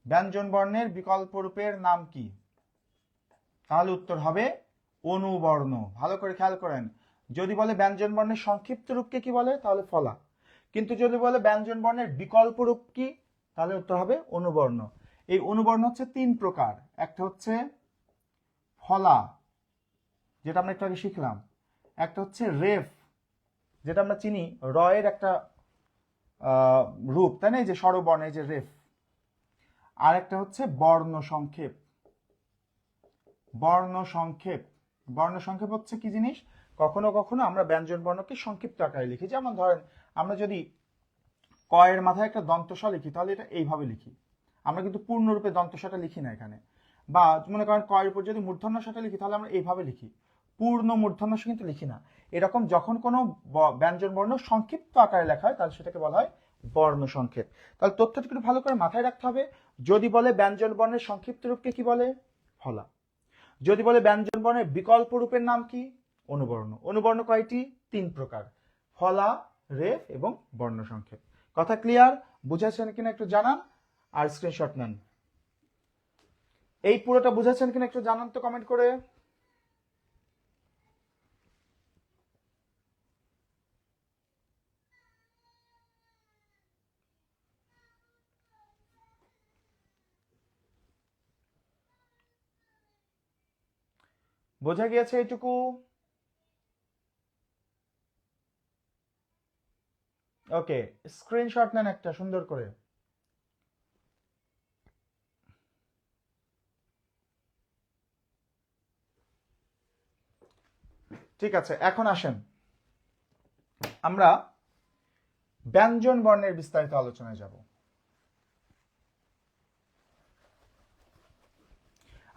[SPEAKER 1] ব্যঞ্জন বর্ণের বিকল্প রূপের নাম কি, তাহলে উত্তর হবে অনুবর্ণ। ভালো করে খেয়াল করেন, যদি বলে ব্যঞ্জন বর্ণের সংক্ষিপ্ত রূপকে কি বলে, তাহলে ফলা। কিন্তু যদি বলে ব্যঞ্জন বর্ণের বিকল্প রূপ কি, তাহলে উত্তর হবে অনুবর্ণ। এই অনুবর্ণ হচ্ছে 3 প্রকার। একটা হচ্ছে ফলা, যেটা আমরা একটু আগে শিখলাম। একটা হচ্ছে রেফ, যেটা আমরা চিনি র এর একটা রূপ, তাই না? এই যে স্বরবর্ণ, এই যে রেফ। আর একটা হচ্ছে বর্ণ সংক্ষেপ। বর্ণ সংক্ষেপ। বর্ণ সংক্ষেপ হচ্ছে কি জিনিস? কখনো কখনো আমরা ব্যঞ্জন বর্ণকে সংক্ষিপ্ত আকারে লিখি। যেমন ধরেন, আমরা যদি ক এর মাথায় একটা দন্তস লিখি, তাহলে এটা এইভাবে লিখি। আমরা কিন্তু পূর্ণরূপে দন্তসটা লিখি না এখানে। বা মনে করেন ক এর উপর যদি মূর্ধন্যটা লিখি, তাহলে আমরা এইভাবে লিখি, পূর্ণ মূর্ধন্য কিন্তু লিখি না। এরকম যখন কোনো ব্যঞ্জন বর্ণ সংক্ষিপ্ত আকারে লেখা হয়, তাহলে সেটাকে বলা হয় বর্ণ সংক্ষেপ। তাহলে তথ্যটা একটু ভালো করে মাথায় রাখতে হবে। যদি বলে ব্যঞ্জন বর্ণের সংক্ষিপ্ত রূপকে কি বলে? ফলা। যদি বলে ব্যঞ্জন বর্ণের বিকল্প রূপের নাম কি? অনুবর্ণ। অনুবর্ণ কয়টি? 3 প্রকার, ফলা, রেফ এবং বর্ণ সংক্ষেপ। কথা ক্লিয়ার? বুঝাচ্ছেন কিনা একটু জানান, আর স্ক্রিনশট নেন। এই পুরোটা বুঝাচ্ছেন কিনা একটু জানান তো কমেন্ট করে। বোঝা গিয়েছে এইটুকু? ওকে, স্ক্রিনশট নেন একটা সুন্দর করে। ঠিক আছে, এখন আসেন আমরা ব্যঞ্জন বর্ণের বিস্তারিত আলোচনায় যাব।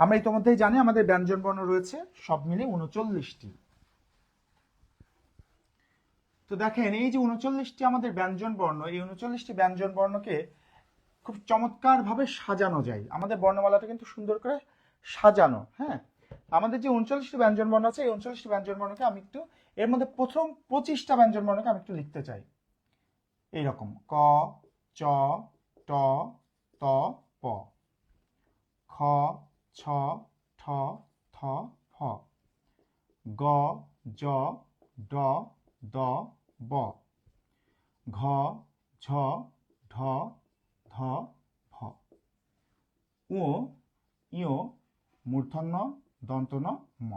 [SPEAKER 1] আমরা ইতিমধ্যেই জানি আমাদের ব্যঞ্জন বর্ণ রয়েছে সব মিলে 39টি। তো দেখেন, এই যে 39টি আমাদের ব্যঞ্জন বর্ণ, এই 39টি ব্যঞ্জন বর্ণকে খুব চমৎকার ভাবে সাজানো যায়। আমাদের বর্ণমালাটা কিন্তু সুন্দর করে সাজানো। হ্যাঁ, আমাদের যে 39টি ব্যঞ্জন বর্ণ আছে, এই 39টি ব্যঞ্জন বর্ণকে আমি একটু, এর মধ্যে প্রথম 25টা ব্যঞ্জন বর্ণকে আমি একটু লিখতে চাই এইরকম: ক, চ, ট, ত, প, খ, ছ, ঠ, থ, ফ, গ, জ, ড, দ, ব, ঘ, ঝ, ঢ, ধ, ভ, উ, ইয়, মূর্ধন্য দন্ত ন, ম।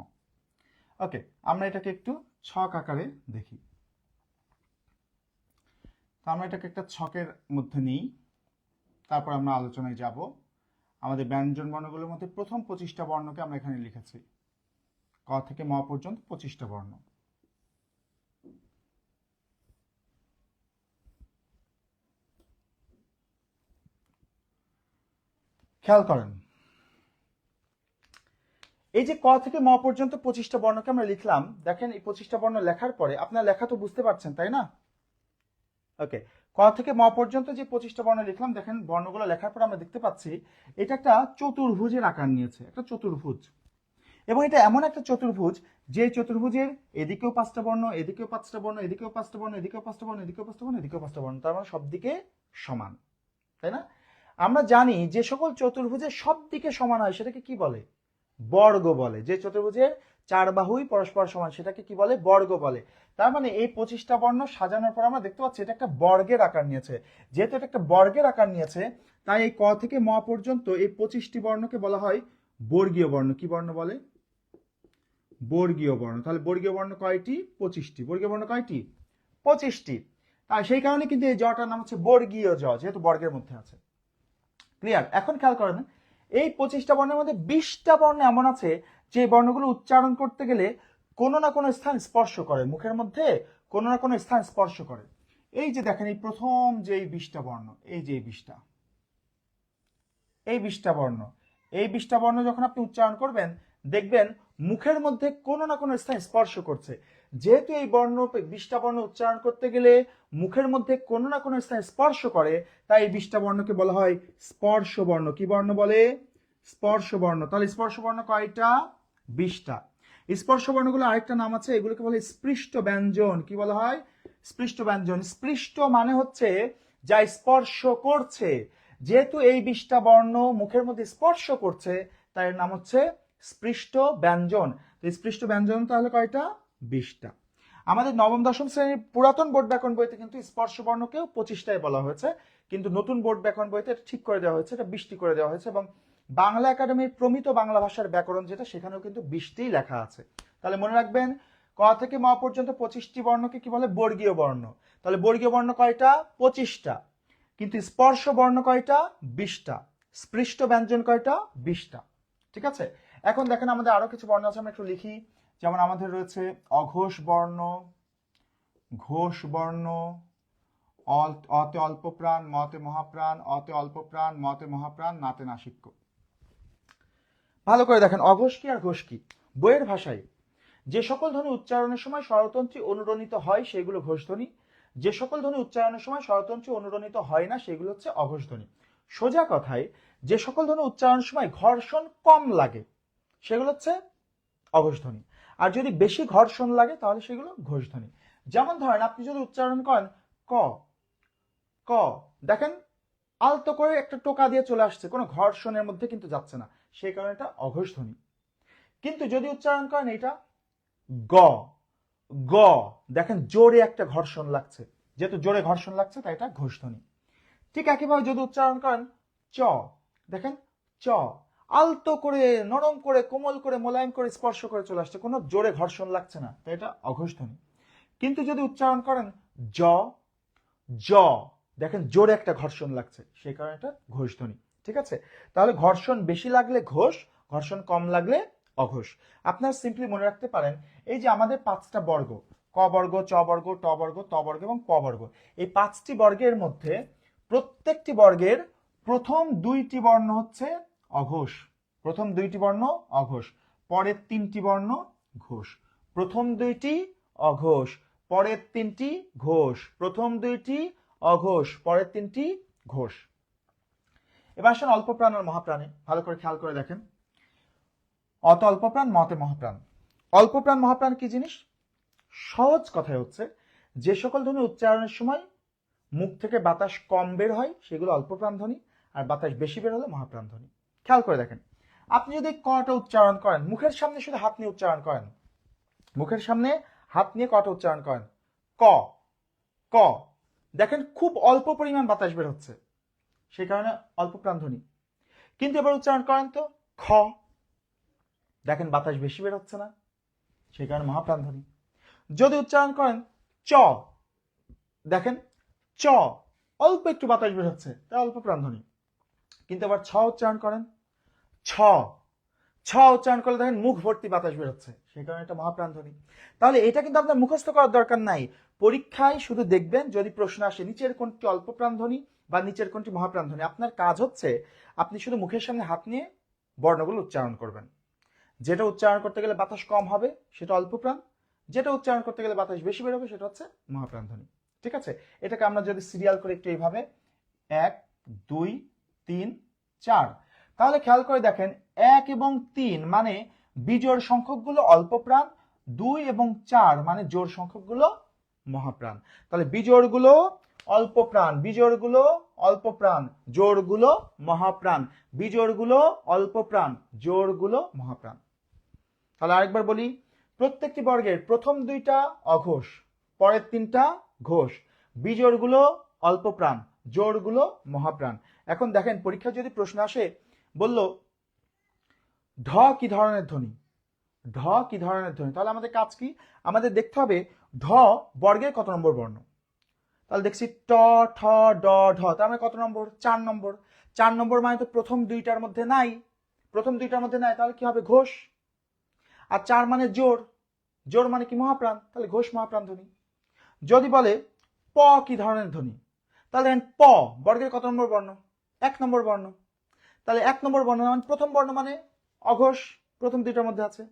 [SPEAKER 1] ওকে, আমরা এটাকে একটু ছক আকারে দেখি। তো আমরা এটাকে একটা ছকের মধ্যে নিই, তারপর আমরা আলোচনায় যাব। আমাদের ব্যঞ্জন বর্ণগুলোর মধ্যে প্রথম 25টা বর্ণকে আমরা এখানে লিখেছি, ক থেকে ম পর্যন্ত 25টা বর্ণ। খেয়াল করেন, এই যে ক থেকে ম পর্যন্ত 25টা বর্ণকে আমরা লিখলাম, দেখেন এই 25টা বর্ণ লেখার পরে আপনার লেখা তো বুঝতে পারছেন, তাই না? ওকে, ক থেকে ম পর্যন্ত যে 25টা বর্ণ লিখলাম, দেখেন বর্ণগুলো লেখার পর আমরা দেখতে পাচ্ছি এটা একটা চতুর্ভুজের আকার নিয়েছে, একটা চতুর্ভুজ। এবং এটা এমন একটা চতুর্ভুজ যে চতুর্ভুজের এদিকেও 5টা বর্ণ, এদিকেও 5টা বর্ণ, এদিকেও 5টা বর্ণ, এদিকেও 5টা বর্ণ, এদিকেও 5টা বর্ণ, এদিকেও 5টা বর্ণ, তার মানে সব দিকে সমান, তাই না? আমরা জানি যে সকল চতুর্ভুজের সব দিকে সমান হয় সেটাকে কি বলে? বর্গ বলে। যে চতুর্ভুজের চার বাহুই পরস্পর সমান সেটাকে কি বলে? বর্গ বলে। তার মানে এই 25টা বর্ণ সাজানোর পর আমরা দেখতে পাচ্ছি এটা একটা বর্গের আকার নিয়েছে। যেহেতু এটা একটা বর্গের আকার নিয়েছে, তাই এই ক থেকে ম পর্যন্ত এই 25টি বর্ণকে বলা হয় বর্গীয় বর্ণ। কি বর্ণ বলে? বর্গীয় বর্ণ। তাহলে বর্গীয় বর্ণ কয়টি? 25টি। বর্গীয় বর্ণ কয়টি? 25টি। তাই সেই কারণে কিন্তু এই জটার নাম হচ্ছে বর্গীয় জ, যেহেতু বর্গের মধ্যে আছে। ক্লিয়ার? এখন খেয়াল করেন, এই 25টা বর্ণের মধ্যে 20টা বর্ণ এমন আছে যে বর্ণগুলো উচ্চারণ করতে গেলে কোনো না কোনো স্থান স্পর্শ করে, মুখের মধ্যে কোনো না কোনো স্থান স্পর্শ করে। এই যে দেখেন, এই প্রথম যে এই 20টা বর্ণ, এই যে এই 20টা বর্ণ, এই 20টা বর্ণ যখন আপনি উচ্চারণ করবেন দেখবেন মুখের মধ্যে কোনো না কোনো স্থান স্পর্শ করছে। যেহেতু এই বর্ণ 20টা বর্ণ উচ্চারণ করতে গেলে মুখের মধ্যে কোনো না কোনো স্থান স্পর্শ করে, তাই এই 20টা বর্ণকে বলা হয় স্পর্শ বর্ণ। কি বর্ণ বলে? স্পর্শ বর্ণ। তাহলে স্পর্শ বর্ণ কয়টা? 20টা। স্পর্শ বর্ণগুলো আরেকটা নাম আছে, এগুলোকে বলে স্পৃষ্ট ব্যঞ্জন। কি বলা হয়? স্পৃষ্ট ব্যঞ্জন। স্পৃষ্ট মানে হচ্ছে যা স্পর্শ করছে। যেহেতু এই 20টা বর্ণ মুখের মধ্যে স্পর্শ করছে, তাই এর নাম হচ্ছে স্পৃষ্ট ব্যঞ্জন। তো স্পৃষ্ট ব্যঞ্জন তাহলে কয়টা? 20টা। আমাদের নবম দশম শ্রেণীর পুরাতন বোর্ড ব্যাকরণ বইতে কিন্তু স্পর্শ বর্ণকেও 25টাই বলা হয়েছে, কিন্তু নতুন বোর্ড ব্যাকরণ বইতে এটা ঠিক করে দেওয়া হয়েছে, এটা 20টি করে দেওয়া হয়েছে। এবং বাংলা একাডেমির প্রমিত বাংলা ভাষার ব্যাকরণ যেটা, সেখানেও কিন্তু 20টিই লেখা আছে। তাহলে মনে রাখবেন, ক থেকে ম পর্যন্ত 25টি বর্ণকে কি বলে? বর্গীয় বর্ণ। তাহলে বর্গীয় বর্ণ কয়টা? 25টা। কিন্তু স্পর্শ বর্ণ কয়টা? 20টা। স্পৃষ্ট ব্যঞ্জন কয়টা? 20টা। ঠিক আছে? এখন দেখেন আমাদের আরো কিছু বর্ণ আছে, আমরা একটু লিখি। যেমন আমাদের রয়েছে অঘোষ বর্ণ, ঘোষ বর্ণ, অতে অল্প প্রাণ, মতে মহাপ্রাণ, অতে অল্প প্রাণ, মতে মহাপ্রাণ, নাতে নাসিক্য। ভালো করে দেখেন অঘোষ কি আর ঘোষ কি। বইয়ের ভাষায় যে সকল ধ্বনি উচ্চারণের সময় স্বরতন্ত্রী অনুরণিত হয় সেগুলো ঘোষ ধ্বনি, যে সকল ধ্বনি উচ্চারণের সময় স্বরতন্ত্রী অনুরণিত হয় না সেগুলো হচ্ছে অঘোষ ধ্বনি। সোজা কথায় যে সকল ধ্বনি উচ্চারণের সময় ঘর্ষণ কম লাগে সেগুলো হচ্ছে অঘোষ ধ্বনি, আর যদি বেশি ঘর্ষণ লাগে তাহলে সেগুলো ঘোষ ধ্বনি। যেমন ধরেন আপনি যদি উচ্চারণ করেন ক, ক, দেখেন আলতো করে একটা টোকা দিয়ে চলে আসছে, কোনো ঘর্ষণের মধ্যে কিন্তু যাচ্ছে না, সেই কারণে এটা অঘোষ ধ্বনি। কিন্তু যদি উচ্চারণ করেন এটা গ, গ, দেখেন জোরে একটা ঘর্ষণ লাগছে, যেহেতু জোরে ঘর্ষণ লাগছে তাই এটা ঘোষ ধ্বনি। ঠিক একইভাবে যদি উচ্চারণ করেন চ, দেখেন চ, আলতো করে, নরম করে, কোমল করে, মোলায়েম করে, স্পর্শ করে চলে আসছে, কোনো জোরে ঘর্ষণ লাগছে না, তাই এটা অঘোষ ধ্বনি। কিন্তু যদি উচ্চারণ করেন জ, জ, দেখেন জোরে একটা ঘর্ষণ লাগছে, সেই কারণে এটা ঘোষ ধ্বনি। ঠিক আছে? তাহলে ঘর্ষণ বেশি লাগলে ঘোষ, ঘর্ষণ কম লাগলে অঘোষ। আপনারা সিম্পলি মনে রাখতে পারেন, এই যে আমাদের 5টা বর্গ, ক বর্গ, চ বর্গ, ট বর্গ, ত বর্গ এবং প বর্গ, এই 5টি বর্গের মধ্যে প্রত্যেকটি বর্গের প্রথম 2টি বর্ণ হচ্ছে অঘোষ। প্রথম 2টি বর্ণ অঘোষ, পরের 3টি বর্ণ ঘোষ। প্রথম 2টি অঘোষ, পরের 3টি ঘোষ। প্রথম 2টি অঘোষ, পরের 3টি ঘোষ। এবার আসেন অল্প প্রাণ আর মহাপ্রাণে। ভালো করে খেয়াল করে দেখেন, অত অল্প প্রাণ, মতে মহাপ্রাণ। অল্প প্রাণ মহাপ্রাণ কি জিনিস? সহজ কথায় হচ্ছে যে সকল ধ্বনি উচ্চারণের সময় মুখ থেকে বাতাস কম বের হয় সেগুলো অল্প প্রাণ ধ্বনি, আর বাতাস বেশি বের হলে মহাপ্রাণ ধ্বনি। খেয়াল করে দেখেন, আপনি যদি কটা উচ্চারণ করেন, মুখের সামনে শুধু হাত নিয়ে উচ্চারণ করেন, মুখের সামনে হাত নিয়ে কটা উচ্চারণ করেন? ক, ক। দেখেন খুব অল্প পরিমাণ বাতাস বের হচ্ছে, সেই কারণে অল্প প্রাণধ্বনি। কিন্তু এবার উচ্চারণ করেন তো খ, দেখেন বাতাস বেশি বের হচ্ছে না, সেই কারণে মহাপ্রাণধ্বনি। যদি উচ্চারণ করেন চ, দেখেন চ, অল্প একটু বাতাস বের হচ্ছে, তাই অল্প প্রাণধ্বনি। কিন্তু আবার ছ উচ্চারণ করেন, ছ, ছ উচ্চারণ করলে দেখেন মুখ ভর্তি বাতাস বের হচ্ছে, সেই কারণে এটা মহাপ্রাণধ্বনি। তাহলে এটা কিন্তু আপনার মুখস্থ করার দরকার নাই, পরীক্ষায় শুধু দেখবেন যদি প্রশ্ন আসে নিচের কোনটি অল্প প্রাণধ্বনি বা নিচের কোনটি মহাপ্রাণধ্বনি, আপনার কাজ হচ্ছে আপনি শুধু মুখের সামনে হাত নিয়ে বর্ণগুলো উচ্চারণ করবেন। যেটা উচ্চারণ করতে গেলে বাতাস কম হবে সেটা অল্প প্রাণ, যেটা উচ্চারণ করতে গেলে বাতাস বেশি বের হবে সেটা হচ্ছে মহাপ্রাণধ্বনি। ঠিক আছে, এটাকে আমরা যদি সিরিয়াল করে একটু এইভাবে 1 2 3 4, তাহলে খেয়াল করে দেখেন 1 এবং 3 মানে বিজোড় সংখ্যকগুলো অল্প প্রাণ, 2 এবং 4 মানে জোড় সংখ্যকগুলো মহাপ্রাণ। তাহলে বিজোড়গুলো অল্প প্রাণ, বিজোড়গুলো অল্প প্রাণ, জোড়গুলো মহাপ্রাণ, বিজোড়গুলো অল্প প্রাণ, জোড়গুলো মহাপ্রাণ। তাহলে আরেকবার বলি, প্রত্যেকটি বর্গের প্রথম দুইটা অঘোষ, পরের তিনটা ঘোষ, বিজোড়গুলো অল্প প্রাণ, জোড়গুলো মহাপ্রাণ। এখন দেখেন পরীক্ষায় যদি প্রশ্ন আসে বলল ঢ কি ধরনের ধ্বনি, ঢ কি ধরনের ধ্বনি, তাহলে আমাদের কাজ কি? আমাদের দেখতে হবে ঢ বর্গের কত নম্বর বর্ণ। তাহলে দেখছি ট ঠ ড ঢ, তার মানে কত নম্বর? 4 নম্বর। 4 নম্বর মানে তো প্রথম দুইটার মধ্যে নাই, প্রথম দুইটার মধ্যে নাই, তাহলে কি হবে? ঘোষ। আর 4 মানে জোড়, জোড় মানে কি? মহাপ্রাণ, তাহলে ঘোষ মহাপ্রাণ ধ্বনি। যদি বলে প কি ধরনের ধ্বনি, তাহলে প বর্গের কত নম্বর বর্ণ? 1 নম্বর বর্ণ। তাহলে 1 নম্বর বর্ণ মানে প্রথম বর্ণ মানে অঘোষ, প্রথম দুইটার মধ্যে আছে।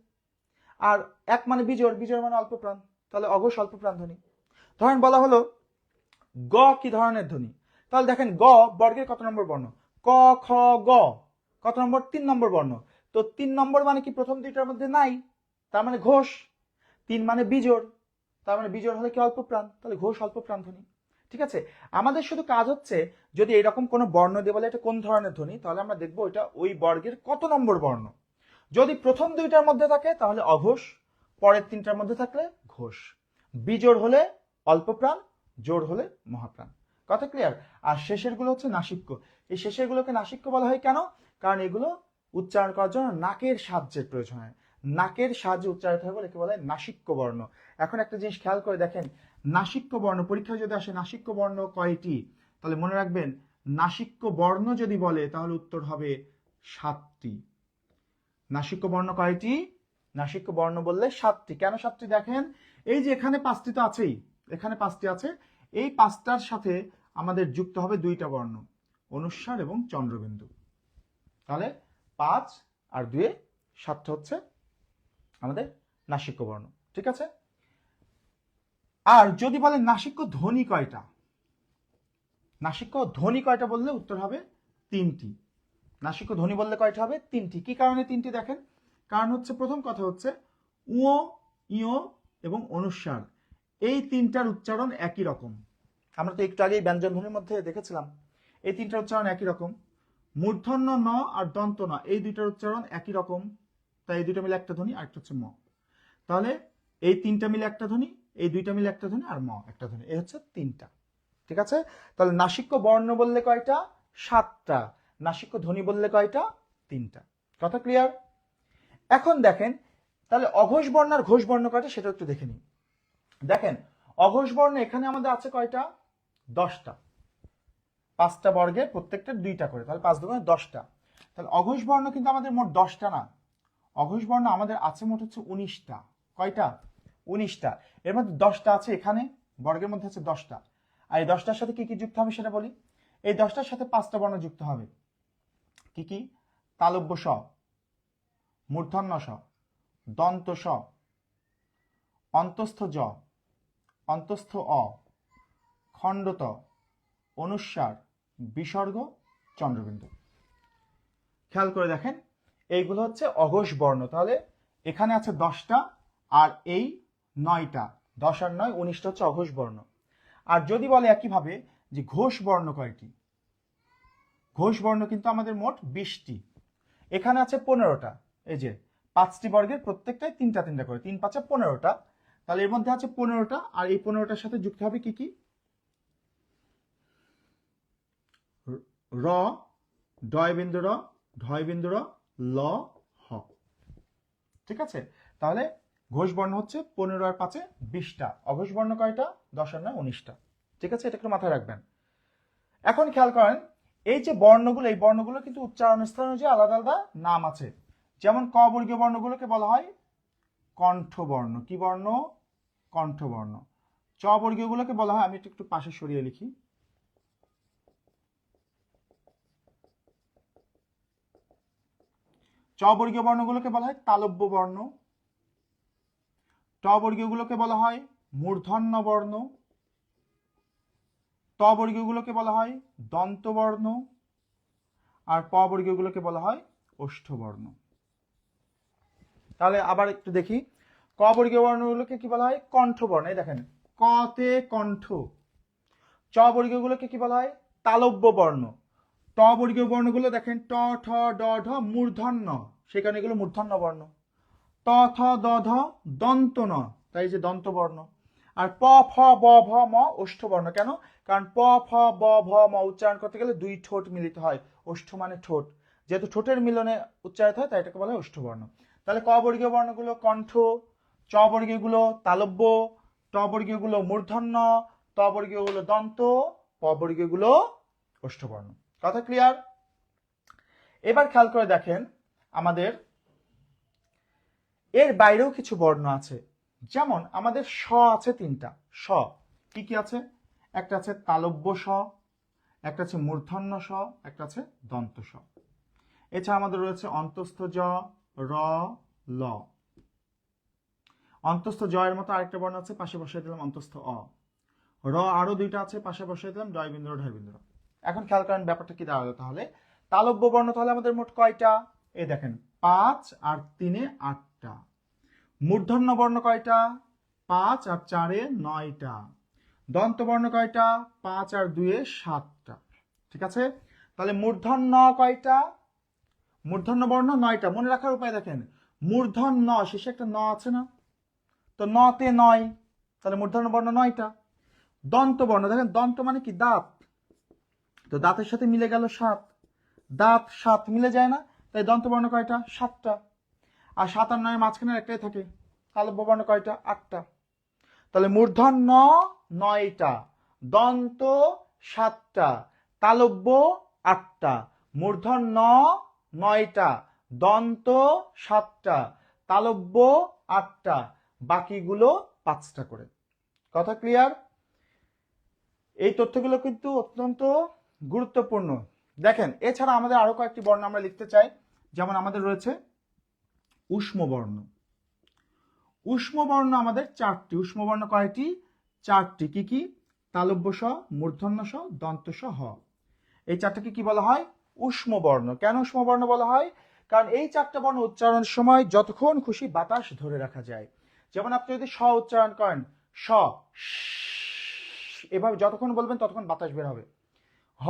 [SPEAKER 1] আর 1 মানে বিজোড়, বিজোড় মানে অল্প প্রাণ, তাহলে অঘোষ অল্প প্রাণ ধ্বনি। ধরেন বলা হলো গ কি ধরনের ধ্বনি, তাহলে দেখেন গ বর্গের কত নম্বর বর্ণ? ক খ গ কত নম্বর? 3 নম্বর বর্ণ। তো 3 নম্বর মানে কি? প্রথম দুইটার মধ্যে নাই, তার মানে ঘোষ। 3 মানে বিজোড়, তার মানে বিজোড় হলে কি? অল্প প্রাণ, তাহলে ঘোষ অল্প প্রাণ ধ্বনি। ঠিক আছে, আমাদের শুধু কাজ হচ্ছে যদি এরকম কোনো বর্ণ দিয়ে বলে এটা কোন ধরনের ধ্বনি, তাহলে আমরা দেখবো এটা ওই বর্গের কত নম্বর বর্ণ। যদি প্রথম দুইটার মধ্যে থাকে তাহলে অঘোষ, পরের তিনটার মধ্যে থাকলে ঘোষ। বিজোড় হলে অল্প প্রাণ, জোড় হলে মহাপ্রাণ। কথা ক্লিয়ার? আর শেষের গুলো হচ্ছে নাসিক্য। এই শেষের গুলোকে নাসিক্য বলা হয় কেন? কারণ এগুলো উচ্চারণ করার জন্য নাকের সাহায্যের প্রয়োজন হয়, নাকের সাহায্যে উচ্চারিত হয় বলে একে বলে নাসিক্য বর্ণ। এখন একটা জিনিস খেয়াল করে দেখেন, নাসিক্য বর্ণ পরীক্ষায় যদি আসে নাসিক্য বর্ণ কয়টি, তাহলে মনে রাখবেন নাসিক্য বর্ণ যদি বলে তাহলে উত্তর হবে 7টি। নাসিক্য বর্ণ কয়টি? নাসিক্য বর্ণ বললে 7টি। কেন 7টি? দেখেন এই যে এখানে 5টি তো আছেই, এখানে 5টি আছে, এই 5টার সাথে আমাদের যুক্ত হবে 2টা বর্ণ, অনুস্বার এবং চন্দ্রবিন্দু। তাহলে 5 আর 2 7টা হচ্ছে আমাদের নাসিক্য বর্ণ। ঠিক আছে, আর যদি বলে নাসিক্য ধ্বনি কয়টা, নাসিক্য ধ্বনি কয়টা বললে উত্তর হবে 3টি। নাসিক্য ধ্বনি বললে কয়টা হবে? 3টি। কি কারণে 3টি? দেখেন কারণ হচ্ছে, প্রথম কথা হচ্ছে উও, ইও এবং অনুস্বার, এই তিনটার উচ্চারণ একই রকম। আমরা তো একটু আগেই ব্যঞ্জন ধ্বনির মধ্যে দেখেছিলাম এই তিনটার উচ্চারণ একই রকম। মূর্ধন্য ন আর দন্ত ন, এই দুইটার উচ্চারণ একই রকম, তাই এই দুইটা মিলে একটা ধ্বনি, আর একটা হচ্ছে ম। তাহলে এই তিনটা মিলে একটা ধ্বনি, এই দুইটা মিলে একটা ধ্বনি, আর ম একটা ধ্বনি, এই হচ্ছে 3টা। ঠিক আছে, তাহলে নাসিক্য বর্ণ বললে কয়টা? 7টা। নাসিক্য ধ্বনি বললে কয়টা? 3টা। কথা ক্লিয়ার? এখন দেখেন তাহলে অঘোষ বর্ণ আর ঘোষ বর্ণ কয়টা সেটা একটু দেখে নিই। দেখেন অঘোষ বর্ণ এখানে আমাদের আছে কয়টা? 10টা। 5টা বর্গে প্রত্যেকটা 2টা করে, তাহলে 5 দুগুণে 10টা। তাহলে অঘোষ বর্ণ কিন্তু আমাদের মোট 10টা না, অঘোষ বর্ণ আমাদের আছে মোট হচ্ছে 19টা। কয়টা? 19টা। এর মধ্যে 10টা আছে এখানে বর্গের মধ্যে আছে 10টা। আর এই 10টার সাথে কি কি যুক্ত হবে সেটা বলি। এই 10টার সাথে 5টা বর্ণ যুক্ত হবে। কি কি? তালব্য স, মূর্ধন্য স, দন্ত স, অন্তস্থ জ, অন্তস্থ অ, খণ্ডত, অনুস্বার, বিসর্গ, চন্দ্রবিন্দু। খেয়াল করে দেখেন এইগুলো হচ্ছে অঘোষ বর্ণ। তাহলে এখানে আছে 10টা আর এই 9টা, 10 আর 9 19টা হচ্ছে অঘোষ বর্ণ। আর যদি বলে একইভাবে যে ঘোষ বর্ণ কয়টি, ঘোষ বর্ণ কিন্তু আমাদের মোট 20টি। এখানে আছে 15টা, এই যে 5টি বর্গের প্রত্যেকটাই 3টা 3টা করে, 3 5 15টা। তাহলে এর মধ্যে আছে 15টা, আর এই 15টার সাথে যুক্ত হবে কি কি? র, ডয় বিন্দু র, ঢয় বিন্দু র, ল, হ। ঠিক আছে, তাহলে ঘোষ বর্ণ হচ্ছে 15 আর 5 20টা, অঘোষ বর্ণ কয়টা? 10 আর 9 19টা। ঠিক আছে, এটা একটু মাথায় রাখবেন। এখন খেয়াল করেন, এই যে বর্ণগুলো, এই বর্ণগুলো কিন্তু উচ্চারণ স্থান অনুযায়ী আলাদা আলাদা নাম আছে। যেমন ক বর্গীয় বর্ণগুলোকে বলা হয় কণ্ঠবর্ণ। কি বর্ণ? কণ্ঠবর্ণ। চ বর্গীয়গুলোকে বলা হয়, আমি একটু পাশে সরিয়ে লিখি, চ বর্গীয় বর্ণগুলোকে বলা হয় তালব্য বর্ণ। ট বর্গীয়গুলোকে বলা হয় মূর্ধন্য বর্ণ। ত বর্গীয়গুলোকে বলা হয় দন্তবর্ণ। আর প বর্গীয়গুলোকে বলা হয় ওষ্ঠবর্ণ। তাহলে আবার একটু দেখি, ক বর্গীয় বর্ণগুলোকে কি বলা হয়? কণ্ঠবর্ণ। এই দেখেন, ক তে কণ্ঠ। চ বর্গীয়গুলোকে কি বলা হয়? তালব্য বর্ণ। ট বর্গীয় বর্ণগুলো দেখেন, ট ঠ ড ঢ মূর্ধন্য, সেই কারণে এগুলো মূর্ধন্য বর্ণ। ত থ দ ধ দন্ত ন, তাই যে দন্ত বর্ণ। আর প ফ ব ভ ম ওষ্ঠবর্ণ। কেন? কারণ প ফ ব ভ ম উচ্চারণ করতে গেলে দুই ঠোঁট মিলিত হয়, ওষ্ঠ মানে ঠোঁট, যেহেতু ঠোঁটের মিলনে উচ্চারিত হয় তাই এটাকে বলা হয় ওষ্ঠবর্ণ। তাহলে ক বর্গীয় বর্ণগুলো কণ্ঠ, চ বর্গীয়গুলো তালব্য, ট বর্গীয়গুলো মূর্ধন্য, ত বর্গীয়গুলো দন্ত, প বর্গীয়গুলো ওষ্ঠবর্ণ। কথা ক্লিয়ার? এবার খেয়াল করে দেখেন, আমাদের এর বাইরেও কিছু বর্ণ আছে। যেমন আমাদের স আছে 3টা। স কি কি আছে? একটা আছে তালব্য স, একটা আছে মূর্ধন্য স, একটা আছে দন্ত স। এছাড়া আমাদের রয়েছে অন্তস্থ জ, র, ল। অন্তস্থ জ এর মতো আরেকটা বর্ণ আছে, পাশে বসাই দিলাম অন্তস্থ অ। র আরো 2টা আছে, পাশে বসাই দিলাম ডয় বিন্দু ঢয় বিন্দু। এখন খেয়াল করেন ব্যাপারটা কি দাঁড়ালো তাহলে। তালব্য বর্ণ তাহলে আমাদের মোট কয়টা? এই দেখেন, 5 আর 3 এ 8টা। মূর্ধন্য বর্ণ কয়টা? 5 আর 4 এ 9টা। দন্ত বর্ণ কয়টা? 5 আর 2 এ 7টা। ঠিক আছে, তাহলে মূর্ধন্য কয়টা? মূর্ধন্য বর্ণ 9টা। মনে রাখার উপায় দেখেন, মূর্ধন্য শেষে একটা ন আছে না, তো ন তে 9, তাহলে মূর্ধন্য বর্ণ 9টা। দন্ত বর্ণ দেখেন, দন্ত মানে কি? দাঁত, তো দাঁতের সাথে মিলে গেল 7, দাঁত 7 মিলে যায় না, তাই দন্ত বর্ণ কয়টা? 7টা। আর 7 আর 9 মাঝখানে একটাই থাকে, তালব্য বর্ণ কয়টা? 8টা। তাহলে মূর্ধন্য 9টা, দন্ত 7টা, তালব্য 8টা। মূর্ধন্য 9টা, দন্ত 7টা, তালব্য 8টা, বাকিগুলো 5টা করে। কথা ক্লিয়ার? এই তথ্যগুলো কিন্তু অত্যন্ত গুরুত্বপূর্ণ। দেখেন, এছাড়া আমাদের আরো কয়েকটি বর্ণ আমরা লিখতে চাই। যেমন আমাদের রয়েছে উষ্ম বর্ণ। উষ্ম বর্ণ আমাদের 4টি। উষ্ম বর্ণ কয়টি? 4টি। কি কি? তালব্য স, মূর্ধন্য স, দন্ত স, হ। এই 4টাকে কি বলা হয়? উষ্ম বর্ণ। কেন উষ্ম বর্ণ বলা হয়? কারণ এই 4টা বর্ণ উচ্চারণের সময় যতক্ষণ খুশি বাতাস ধরে রাখা যায়। যেমন আপনি যদি স উচ্চারণ করেন, স, এভাবে যতক্ষণ বলবেন ততক্ষণ বাতাস বের হবে। হ,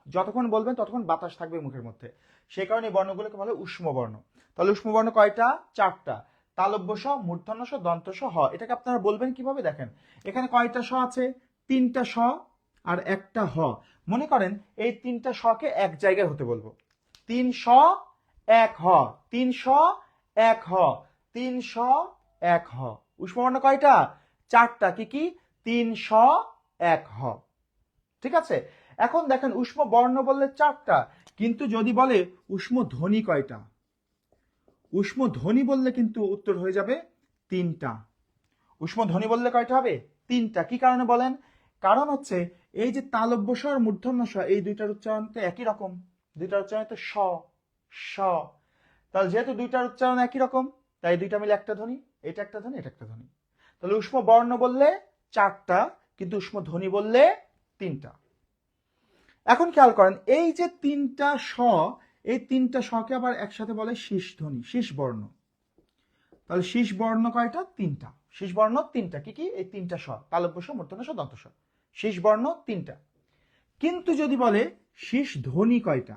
[SPEAKER 1] যতক্ষণ বলবেন ততক্ষণ বাতাস থাকবে মুখের মধ্যে। সেই কারণে এই বর্ণগুলোকে বলা হয় উষ্ম বর্ণ। তাহলে উষ্ম বর্ণ কয়টা? 4টা। তালব্য স, মূর্ধন্য স, দন্ত স, হ। এটাকে আপনারা বলবেন কিভাবে? দেখেন, এখানে কয়টা স আছে? 3টা স আর একটা হ। মনে করেন এই 3টা শকে এক জায়গায় হতে বলবো। 3 স 1 হ, 3 স 1 হ, 3 স 1 হ। উষ্ম বর্ণ কয়টা? 4টা। কি কি? 3 স 1 হ। ঠিক আছে, এখন দেখেন উষ্ম বর্ণ বললে 4টা, কিন্তু যদি বলে উষ্ম ধ্বনি কয়টা? উষ্ম ধ্বনি বললে কিন্তু উত্তর হয়ে যাবে 3টা। উষ্ম ধ্বনি বললে কয়টা হবে? 3টা। কি কারণে বলেন? কারণ হচ্ছে এই যে তালব্য স আর মূর্ধন্য স, এই দুইটার উচ্চারণ তো একই রকম, দুইটার উচ্চারণ তো স স। তাহলে যেহেতু দুইটার উচ্চারণ একই রকম, তাই দুইটা মিলে একটা ধ্বনি, এটা একটা ধ্বনি, এটা একটা ধ্বনি। তাহলে উষ্ম বর্ণ বললে 4টা, কিন্তু উষ্ম ধ্বনি বললে 3টা। এখন খেয়াল করেন, এই যে 3টা স, এই 3টা শকে আবার একসাথে বলে শীষ ধ্বনি, শীষ বর্ণ। তাহলে শীষ বর্ণ কয়টা? 3টা। শীষ বর্ণ 3টা। কি কি? এই 3টা স, তালব্য স, মূর্ধন্য স, দন্ত স। শীষ বর্ণ 3টা। কিন্তু যদি বলে শীষ ধ্বনি কয়টা?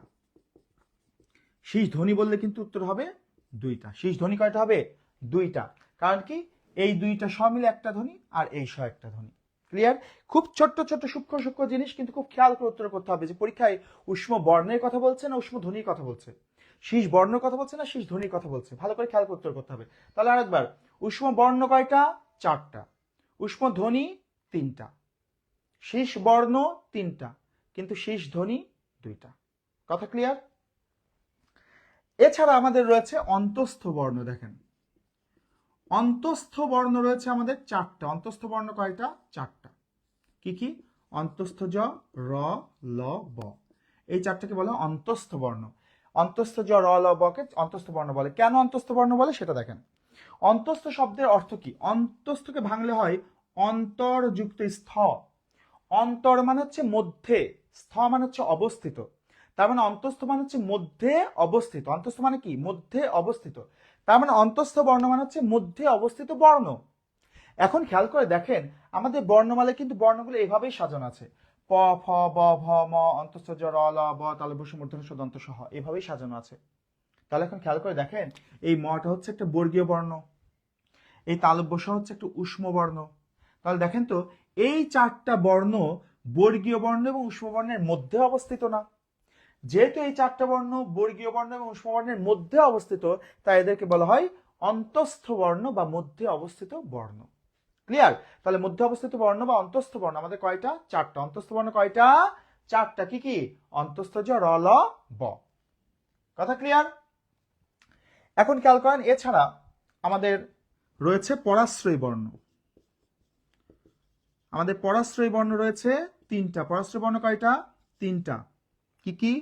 [SPEAKER 1] শীষ ধ্বনি বললে কিন্তু উত্তর হবে দুইটা। শীষ ধ্বনি কয়টা হবে? দুইটা। কারণ কি, এই দুইটা স মিলে একটা ধ্বনি আর এই স একটা ধ্বনি। ক্লিয়ার? খুব ছোট্ট ছোট্ট সূক্ষ্ম সূক্ষ্ম জিনিস, কিন্তু খুব খেয়াল করে উত্তর করতে হবে যে পরীক্ষায় উষ্ম বর্ণের কথা বলছে না উষ্ম ধ্বনির কথা বলছে, শীষ বর্ণের কথা বলছে না শীষ ধ্বনির কথা বলছে, ভালো করে খেয়াল করে উত্তর করতে হবে। তাহলে আরেকবার, উষ্ম বর্ণ কয়টা? চারটা। উষ্ম ধ্বনি তিনটা। শীষ বর্ণ তিনটা, কিন্তু শীষ ধ্বনি দুইটা। কথা ক্লিয়ার? এছাড়া আমাদের রয়েছে অন্তঃস্থ বর্ণ। দেখেন, অন্তঃস্থ বর্ণ রয়েছে আমাদের চারটা। অন্তঃস্থ বর্ণ কয়টা? চারটা। কি কি? অন্তঃস্থ জ, র, ল, ব। এই চারটাকে বলে অন্তঃস্থ বর্ণ। অন্তঃস্থ জ, র, ল, ব কে অন্তঃস্থ বর্ণ বলে। কেন অন্তঃস্থ বর্ণ বলে সেটা দেখেন। অন্তঃস্থ শব্দের অর্থ কি? অন্তঃস্থকে ভাঙলে হয় অন্তর্যুক্ত স্থ। অন্তর মানে হচ্ছে মধ্যে, স্থ মানে হচ্ছে অবস্থিত। তার মানে অন্তঃস্থ মানে হচ্ছে মধ্যে অবস্থিত। অন্তঃস্থ মানে কি? মধ্যে অবস্থিত। তার মানে অন্তঃস্থ বর্ণ মানে হচ্ছে মধ্যে অবস্থিত বর্ণ। এখন খেয়াল করে দেখেন, আমাদের বর্ণমালায় কিন্তু বর্ণগুলো এভাবেই সাজানো আছে। প, ফ, ব, ভ, ম, অন্তঃস্থ জ, র, ল, ব, তালব্য মূর্ধন্য ষ, দন্ত স, হ, এভাবেই সাজানো আছে। তাহলে এখন খেয়াল করে দেখেন, এই মটা হচ্ছে একটা বর্গীয় বর্ণ, এই তালব্য স হচ্ছে একটা উষ্ম বর্ণ। তাহলে দেখেন তো, এই চারটা বর্ণ বর্গীয় বর্ণ এবং উষ্ম বর্ণের মধ্যে অবস্থিত না। যেহেতু এই চারটা বর্ণ বর্গীয় বর্ণ এবং উষ্ম বর্ণের মধ্যে অবস্থিত, তাই এদেরকে বলা হয় অন্তঃস্থ বর্ণ বা মধ্যে অবস্থিত বর্ণ। ক্লিয়ার? তাহলে মধ্যে অবস্থিত বর্ণ বা অন্তঃস্থ বর্ণ আমাদের কয়টা? চারটা। অন্তঃস্থ বর্ণ কয়টা? চারটা। কি কি? অন্তঃস্থ জ, র, ল, ব। কথা ক্লিয়ার? এখন খেয়াল করেন, এছাড়া আমাদের রয়েছে পরাশ্রয়ী বর্ণ। আমাদের পরাশ্রয়ী বর্ণ রয়েছে তিনটা। পরাশ্রয়ী বর্ণ কয়টা? তিনটা। কি কি?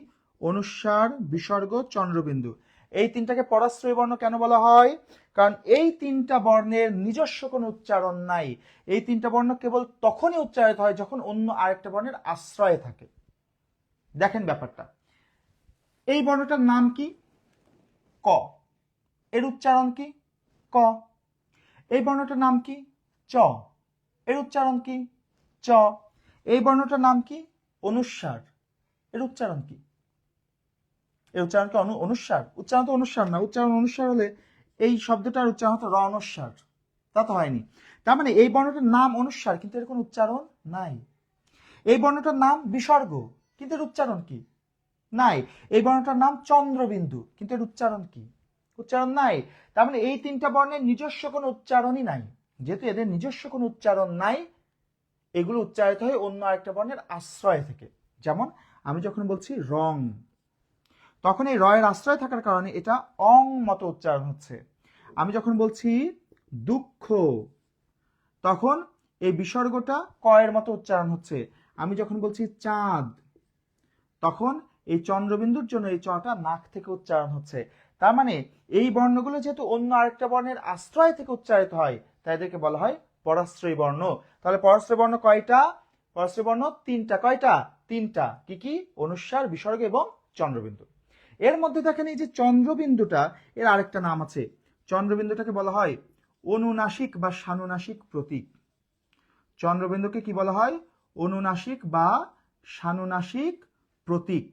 [SPEAKER 1] অনুস্বার, বিসর্গ, চন্দ্রবিন্দু। এই তিনটাকে পরাশ্রয়ী বর্ণ কেন বলা হয়? কারণ এই তিনটা বর্ণের নিজস্ব কোনো উচ্চারণ নাই। এই তিনটা বর্ণ কেবল তখনই উচ্চারিত হয় যখন অন্য আরেকটা বর্ণের আশ্রয়ে থাকে। দেখেন ব্যাপারটা, এই বর্ণটার নাম কি? ক। এর উচ্চারণ কি? ক। এই বর্ণটার নাম কি? চ। এর উচ্চারণ কি? চ। এই বর্ণটার নাম কি? অনুস্বার। এর উচ্চারণ কি? এর উচ্চারণ কি অনুস্বার? উচ্চারণ তো অনুস্বার না। উচ্চারণ অনুস্বার হলে এই শব্দটার উচ্চারণ হতো র অনুস্বার, তা তো হয়নি। তার মানে এই বর্ণটার নাম অনুস্বার, কিন্তু এর কোনো উচ্চারণ নাই। এই বর্ণটার নাম বিসর্গ, কিন্তু এর উচ্চারণ কি? নাই। এই বর্ণটার নাম চন্দ্রবিন্দু, কিন্তু এর উচ্চারণ কি? উচ্চারণ নাই। তার মানে এই তিনটা বর্ণের নিজস্ব কোনো উচ্চারণই নাই। যেহেতু এদের নিজস্ব কোনো উচ্চারণ নাই, এগুলো উচ্চারিত হয় অন্য আরেকটা বর্ণের আশ্রয় থেকে। যেমন আমি যখন বলছি রং, তখন এই রয়ের আশ্রয় থাকার কারণে এটা অং মতো উচ্চারণ হচ্ছে। আমি যখন বলছি দুঃখ, তখন এই বিসর্গটা কয়ের মতো উচ্চারণ হচ্ছে। আমি যখন বলছি চাঁদ, তখন এই চন্দ্রবিন্দুর জন্য এই চটা নাক থেকে উচ্চারণ হচ্ছে। তার মানে এই বর্ণগুলো যেহেতু অন্য আরেকটা বর্ণের আশ্রয় থেকে উচ্চারিত হয়, তাই এদেরকে বলা হয় পরাশ্রয়ী বর্ণ। তাহলে পরাশ্রয়ী বর্ণ কয়টা? পরাশ্রয়ী বর্ণ তিনটা। কয়টা? তিনটা। কি কি? অনুস্বার, বিসর্গ এবং চন্দ্রবিন্দু। এর মধ্যে দেখেন, এই যে চন্দ্রবিন্দুটা, এর আরেকটা নাম আছে। চন্দ্রবিন্দুটাকে বলা হয় অনুনাসিক বা সানুনাসিক প্রতীক। চন্দ্রবিন্দুকে কি বলা হয়? অনুনাসিক বা সানুনাসিক প্রতীক।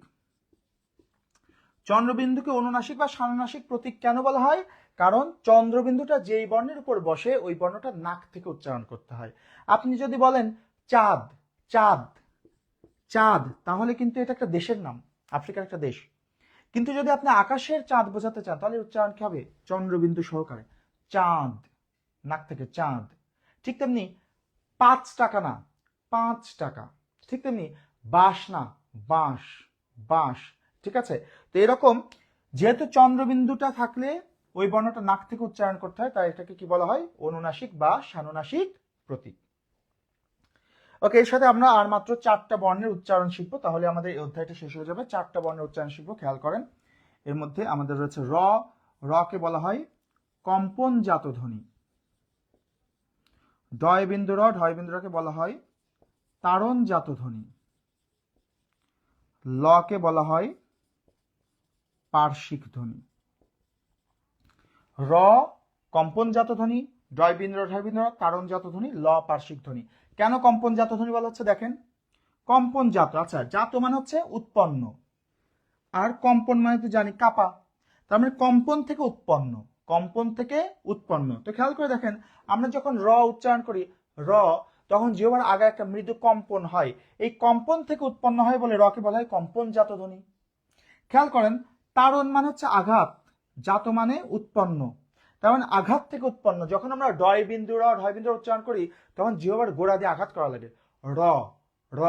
[SPEAKER 1] চন্দ্রবিন্দুকে অনুনাসিক বা সানুনাসিক প্রতীক কেন বলা হয়? কারণ চন্দ্রবিন্দুটা যেই বর্ণের উপর বসে ওই বর্ণটা নাক থেকে উচ্চারণ করতে হয়। আপনি যদি বলেন চাঁদ, চাঁদ, চাঁদ, তাহলে কিন্তু এটা একটা দেশের নাম, আফ্রিকার একটা দেশ। কিন্তু যদি আপনি আকাশের চাঁদ বোঝাতে চান, তাহলে উচ্চারণ কি হবে? চন্দ্রবিন্দু সহকারে চাঁদ, নাক থেকে চাঁদ। ঠিক তেমনি 5 টাকা না, 5 টাকা। ঠিক তেমনি বাঁশ না, বাঁশ, বাঁশ। ঠিক আছে? তো এরকম যেহেতু চন্দ্রবিন্দুটা থাকলে ওই বর্ণটা নাক থেকে উচ্চারণ করতে হয়, তাই এটাকে কি বলা হয়? অনুনাসিক বা সানুনাসিক প্রতীক। ওকে, এর সাথে আমরা আর মাত্র 4টা বর্ণের উচ্চারণ শিখবো, তাহলে আমাদের এই অধ্যায়টা শেষ হয়ে যাবে। 4টা বর্ণের উচ্চারণ শিখবো, খেয়াল করেন। এর মধ্যে আমাদের রয়েছে র। র কে বলা হয় কম্পনজাত ধ্বনি। ডয় বিন্দু র, ঢয় বিন্দু রকে বলা হয় তাড়নজাত ধ্বনি। ল কে বলা হয় পার্শ্বিক ধ্বনি। র কম্পনজাত ধ্বনি, ডয় বিন্দু র, ঢয় বিন্দু র তাড়নজাত ধ্বনি, ল পার্শ্বিক ধ্বনি। কেন কম্পনজাত ধ্বনি বলা হচ্ছে? দেখেন, কম্পনজাত, আচ্ছা, জাত মানে হচ্ছে উৎপন্ন, আর কম্পন মানে তো জানি কাঁপা। তার মানে কম্পন থেকে উৎপন্ন, কম্পন থেকে উৎপন্ন। তো খেয়াল করে দেখেন আমরা যখন র উচ্চারণ করি র, তখন জিহ্বার আগে একটা মৃদু কম্পন হয়, এই কম্পন থেকে উৎপন্ন হয় বলে রকে বলা হয় কম্পনজাত ধ্বনি। খেয়াল করেন তাড়ন মানে হচ্ছে আঘাত, জাত মানে উৎপন্ন, তার মানে আঘাত থেকে উৎপন্ন। যখন আমরা ডয় বিন্দু র ঢয় বিন্দু উচ্চারণ করি তখন জিহ্বার গোড়া দিয়ে আঘাত করা লাগে, র র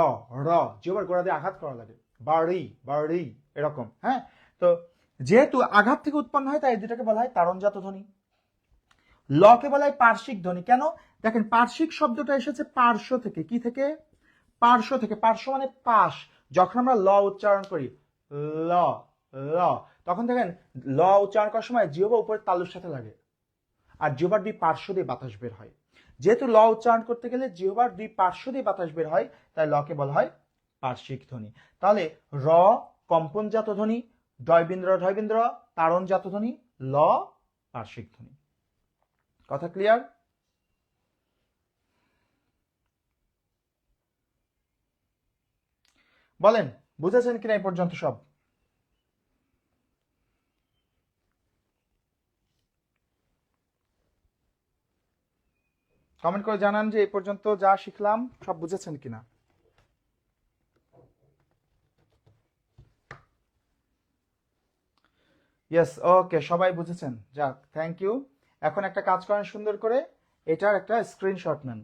[SPEAKER 1] র, জিহ্বার গোড়া দিয়ে আঘাত করা লাগে, বাড়ি বাড়ি এরকম। হ্যাঁ, তো যেহেতু আঘাত থেকে উৎপন্ন হয় তাই এই দুটাকে বলা হয় তাড়নজাত ধ্বনি। লকে বলা হয় পার্শ্বিক ধ্বনি। কেন? দেখেন পার্শ্বিক শব্দটা এসেছে পার্শ্ব থেকে, কি থেকে? পার্শ্ব থেকে। পার্শ্ব মানে পাশ। যখন আমরা ল উচ্চারণ করি ল ল, তখন দেখেন ল উচ্চারণ করার সময় জিহ্বা উপরে তালুর সাথে লাগে আর জিহ্বার দুই পার্শ্ব দিয়ে বাতাস বের হয়। যেহেতু ল উচ্চারণ করতে গেলে জিহ্বার দুই পার্শ্ব দিয়ে বাতাস বের হয় তাই লকে বলা হয় পার্শ্বিক ধ্বনি। তাহলে র কম্পনজাত ধ্বনি, ডয়বিন্দ্র ঢয়বিন্দ্র তাড়নজাত ধ্বনি, ল পার্শ্বিক ধ্বনি। কথা ক্লিয়ার? বলেন বুঝেছেন কিনা এই পর্যন্ত সব? কমেন্ট করে জানান যে এই পর্যন্ত যা শিখলাম সব বুঝেছেন কিনা। ইয়েস, ওকে, সবাই বুঝেছেন, যাক থ্যাংক ইউ। এখন একটা কাজ করেন সুন্দর করে, এটার একটা স্ক্রিনশট নেন,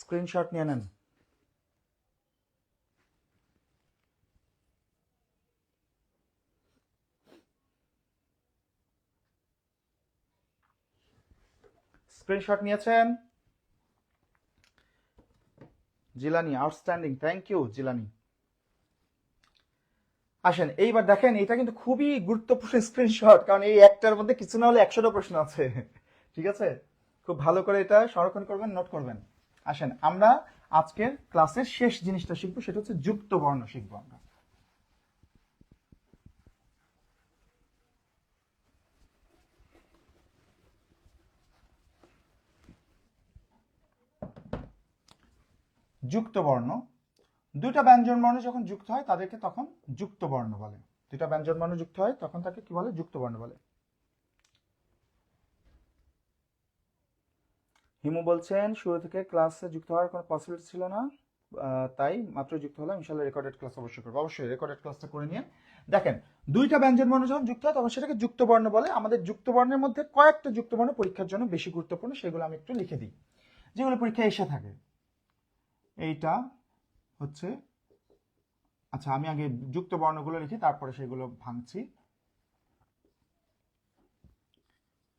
[SPEAKER 1] স্ক্রিনশট নিয়ে নেন। স্ক্রিনশট নিয়েছেন? Jilani, outstanding, thank you Jilani. আসেন এইবার দেখেন, এটা কিন্তু খুবই গুরুত্বপূর্ণ স্ক্রিনশট, কারণ এই একটার মধ্যে কিছু না হলে 100টা প্রশ্ন আছে। ঠিক আছে, খুব ভালো করে এটা সংরক্ষণ করবেন, নোট করবেন। আসেন আমরা আজকের ক্লাসের শেষ জিনিসটা শিখবো, সেটা হচ্ছে যুক্ত বর্ণ শিখবো আমরা। যুক্ত বর্ণ, দুইটা ব্যঞ্জন বর্ণ যখন যুক্ত হয় তাদেরকে তখন যুক্ত বর্ণ বলে। দুইটা ব্যঞ্জন বর্ণ যুক্ত হয় তখন তাকে কি বলে? যুক্ত বর্ণ বলে। হিমু বলছেন শুরু থেকে ক্লাসে যুক্ত হওয়ার কোনো পসিবিলিটি ছিল না, তাই মাত্র যুক্ত হলাম, ইনশাআল্লাহ রেকর্ডেড ক্লাস অবশ্যই করবো। অবশ্যই রেকর্ডেড ক্লাসটা করে নিয়ে দেখেন, দুইটা ব্যঞ্জন বর্ণ যখন যুক্ত হয় তখন সেটাকে যুক্ত বর্ণ বলে। আমাদের যুক্ত বর্ণের মধ্যে কয়েকটা যুক্ত বর্ণ পরীক্ষার জন্য বেশি গুরুত্বপূর্ণ, সেগুলো আমি একটু লিখে দিই, যেগুলো পরীক্ষায় এসে থাকে। এইটা হচ্ছে, আচ্ছা আমি আগে যুক্ত বর্ণগুলো লিখি তারপরে সেগুলো ভাঙছি।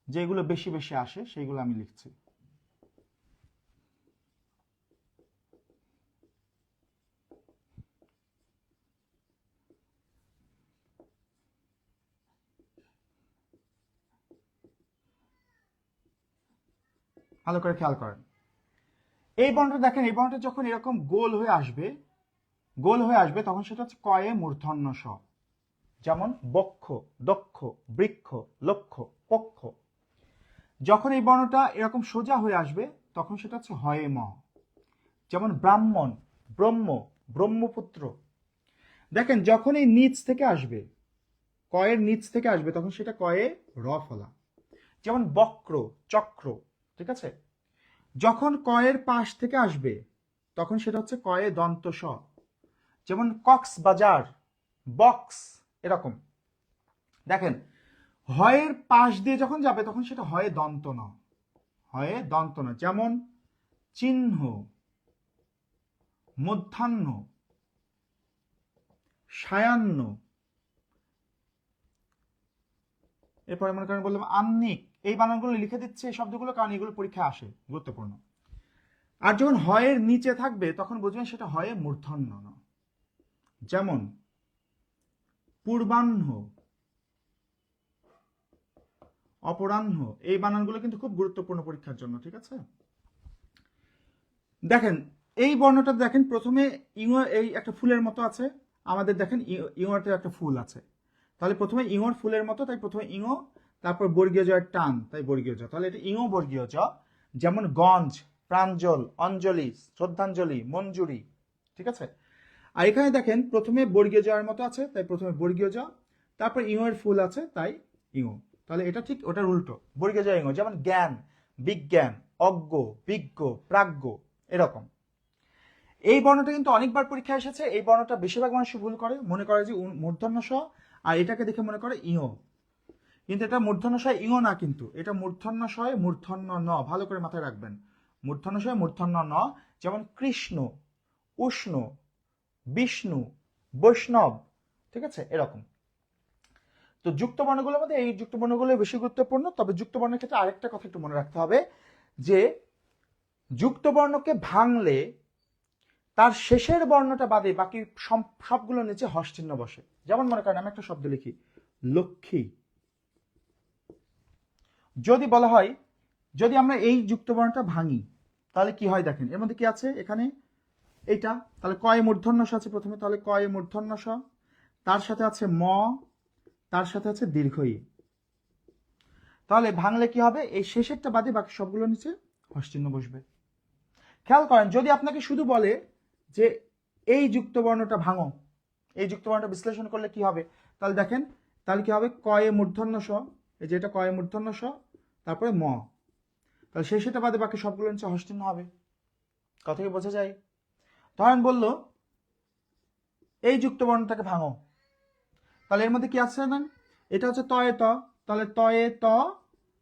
[SPEAKER 1] যেগুলো বেশি বেশি আসে সেইগুলো আমি লিখছি। ভালো করে খেয়াল করেন, এই বর্ণটা দেখেন, এই বর্ণটা যখন এরকম গোল হয়ে আসবে, গোল হয়ে আসবে তখন সেটা হচ্ছে কয়ে মূর্ধন্য স। যেমন বক্ষ, দক্ষ, বৃক্ষ, লক্ষ, পক্ষ। যখন এই বর্ণটা এরকম সোজা হয়ে আসবে তখন সেটা হচ্ছে হয়ে ম। যেমন ব্রাহ্মণ, ব্রহ্ম, ব্রহ্মপুত্র। দেখেন যখন এই নিচ থেকে আসবে, কয়ের নিচ থেকে আসবে তখন সেটা কয়ে র ফলা। যেমন বক্র, চক্র। ঠিক আছে, যখন কয়ের পাশ থেকে আসবে তখন সেটা হচ্ছে কয়ে দন্ত স। যেমন কক্সবাজার, বক্স, এরকম। দেখেন হয়ের পাশ দিয়ে যখন যাবে তখন সেটা হয়ে দন্ত ন, হয়ে দন্ত ন। যেমন চিহ্ন, মধ্যাহ্ন, সায়াহ্ন। এরপরে মনে করেন বললাম আহ্নিক। এই বানানগুলো লিখে দিচ্ছে এই শব্দগুলো, কারণ এগুলো পরীক্ষায় আসে, গুরুত্বপূর্ণ। আর যখন হয়ের নিচে থাকবে তখন বুঝবেন সেটা হয়ে মূর্ধন্য ন। যেমন পূর্বাহ্ন, অপরাহ্ন। এই বানানগুলো কিন্তু খুব গুরুত্বপূর্ণ পরীক্ষার জন্য। ঠিক আছে, দেখেন এই বর্ণটা দেখেন প্রথমে ইঙ, এই একটা ফুলের মতো আছে আমাদের, দেখেন ইঙতে একটা ফুল আছে, তাহলে প্রথমে ইঙর ফুলের মতো, তাই প্রথমে ইঙ, তারপর বর্গীয় জয়ের টান, তাই বর্গীয় জ। তাহলে এটা ইঙ বর্গীয় জ। যেমন গঞ্জ, প্রাঞ্জল, অঞ্জলি, শ্রদ্ধাঞ্জলি, মঞ্জুরি। ঠিক আছে, আর এখানে দেখেন প্রথমে বর্গীয় জয়ের মতো আছে তাই প্রথমে বর্গীয় জ, তারপর ইং এর ফুল আছে তাই ইং। তাহলে এটা ঠিক ওটার উল্টো, বর্গে যায় ইং, যেমন জ্ঞান, বিজ্ঞান, অজ্ঞ, বিজ্ঞ, প্রাজ্ঞ, এরকম। এই বর্ণটা কিন্তু অনেকবার পরীক্ষা এসেছে। এই বর্ণটা বেশিরভাগ মানুষ ভুল করে, মনে করে যে মূর্ধন্য স, আর এটাকে দেখে মনে করে ইও, কিন্তু এটা মূর্ধন্য স ইও না, কিন্তু এটা মূর্ধন্য স মূর্ধন্য ন, ভালো করে মাথায় রাখবেন। মূর্ধন্য স মূর্ধন্য ন, যেমন কৃষ্ণ, উষ্ণ, বিষ্ণু, বৈষ্ণব, ঠিক আছে, এরকম। তো যুক্ত বর্ণগুলোর মধ্যে এই যুক্ত বর্ণগুলো বেশি গুরুত্বপূর্ণ। তবে যুক্ত বর্ণের ক্ষেত্রে আরেকটা কথা একটু মনে রাখতে হবে, যে যুক্ত বর্ণকে ভাঙলে তার শেষের বর্ণটা বাদে বাকি সবগুলো নিচে হর্ষ চিহ্ন বসে। যেমন মনে করেন আমি একটা শব্দ লিখি লক্ষ্মী, যদি বলা হয়, যদি আমরা এই যুক্ত বর্ণটা ভাঙি তাহলে কি হয় দেখেন, এর মধ্যে কি আছে এখানে এইটা, তাহলে কয়ে মূর্ধন্য স আছে প্রথমে, তাহলে কয়ে মূর্ধন্য স, তার সাথে আছে ম, তার সাথে আছে দীর্ঘ ই। তাহলে ভাঙলে কি হবে, এই শেষেরটা বাদে বাকি সবগুলো নিচে হর্ষ চিহ্ন বসবে। খেয়াল করেন, যদি আপনাকে শুধু বলে যে এই যুক্ত বর্ণটা ভাঙো, এই যুক্ত বর্ণটা বিশ্লেষণ করলে কি হবে, তাহলে দেখেন, তাহলে কি হবে, কয়ে মূর্ধন্য স, এই যে এটা কয়ে মূর্ধন্য স, তারপরে ম, তাহলে শেষেরটা বাদে বাকি সবগুলো নিচে হর্ষ চিহ্ন হবে। কথা কি বোঝা যায়? ধরেন বললো এই যুক্ত বর্ণটাকে ভাঙো, তাহলে এর মধ্যে কি আছে না, এটা হচ্ছে তয়ে ত, তাহলে তয়ে ত,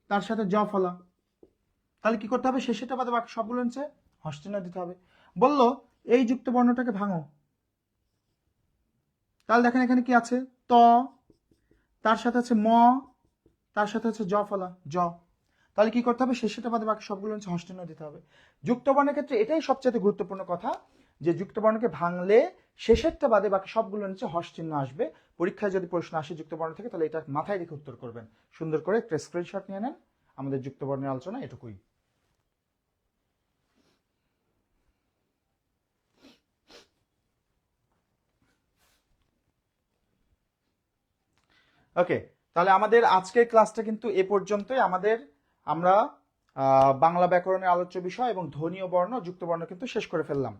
[SPEAKER 1] তার সাথে জ ফলা, তাহলে কি করতে হবে, শেষেরটা বাদে বাকি সবগুলো নিচে হর্ষ চিহ্ন দিতে হবে। বললো এই যুক্ত বর্ণটাকে ভাঙো, তাহলে দেখেন এখানে কি আছে, ত, তার সাথে আছে ম, তার সাথে আছে জ ফলা, জ, তাহলে কি করতে হবে, শেষেরটা বাদে বাকি সবগুলো নিচে হর্ষ চিহ্ন দিতে হবে। যুক্ত বর্ণের ক্ষেত্রে এটাই সবচেয়ে গুরুত্বপূর্ণ কথা, যে যুক্ত বর্ণকে ভাঙলে শেষেরটা বাদে বাকি সবগুলো নিচে হর্ষ চিহ্ন আসবে। পরীক্ষায় যদি প্রশ্ন আসে যুক্ত বর্ণ থেকে, তাহলে এটা মাথায় রেখে উত্তর করবেন। সুন্দর করে একটা স্ক্রিনশট নিয়ে নেন। আমাদের যুক্ত বর্ণের আলোচনা এটুকুই। ওকে, তাহলে আমাদের আজকের ক্লাসটা কিন্তু এ পর্যন্তই। আমরা বাংলা ব্যাকরণের আলোচ্য বিষয় এবং ধ্বনি ও বর্ণ, যুক্ত বর্ণ কিন্তু শেষ করে ফেললাম।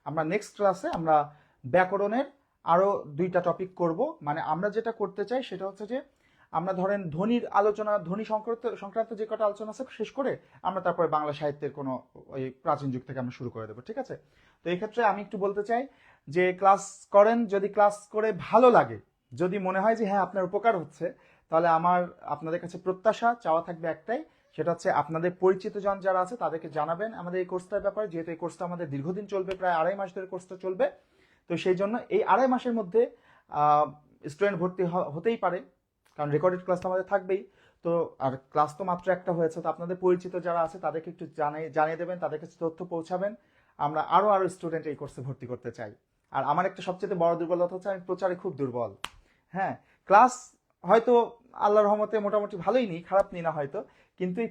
[SPEAKER 1] আমরা নেক্সট ক্লাসে আমরা ব্যাকরণের আরো 2টা টপিক করব। মানে আমরা যেটা করতে চাই সেটা হচ্ছে যে আমরা ধরেন ধ্বনির আলোচনা, ধ্বনি সংক্রান্ত যে কটা আলোচনা আছে শেষ করে আমরা তারপরে বাংলা সাহিত্যের কোনো ওই প্রাচীন যুগ থেকে আমরা শুরু করে দেবো, ঠিক আছে? তো এই ক্ষেত্রে আমি একটু বলতে চাই যে ক্লাস করেন, যদি ক্লাস করে ভালো লাগে, যদি মনে হয় যে হ্যাঁ আপনার উপকার হচ্ছে, তাহলে আমার আপনাদের কাছে প্রত্যাশা চাওয়া থাকবে একটাই, সেটা হচ্ছে আপনাদের পরিচিত জন যারা আছে তাদেরকে জানাবেন আমাদের এই কোর্সটার ব্যাপারে। যেহেতু এই কোর্সটা আমাদের দীর্ঘদিন চলবে, প্রায় 2.5 মাস ধরে কোর্সটা চলবে, তো সেই জন্য এই 2.5 মাসের মধ্যে স্টুডেন্ট ভর্তি হতেই পারে, কারণ রেকর্ডেড ক্লাস তো আমাদের থাকবেই। তো আর ক্লাস তো মাত্র একটা হয়েছে, তো আপনাদের পরিচিত যারা আছে তাদেরকে একটু জানিয়ে দেবেন, তাদের কাছে তথ্য পৌঁছাবেন। আমরা আরো স্টুডেন্ট এই কোর্সে ভর্তি করতে চাই। আর আমার একটা সবচেয়ে বড় দুর্বলতা হচ্ছে আমি প্রচারে খুব দুর্বল। হ্যাঁ, ক্লাস হয়তো আল্লাহর রহমতে মোটামুটি ভালোই নিই, খারাপ নিই না হয়তো, কিন্তু এই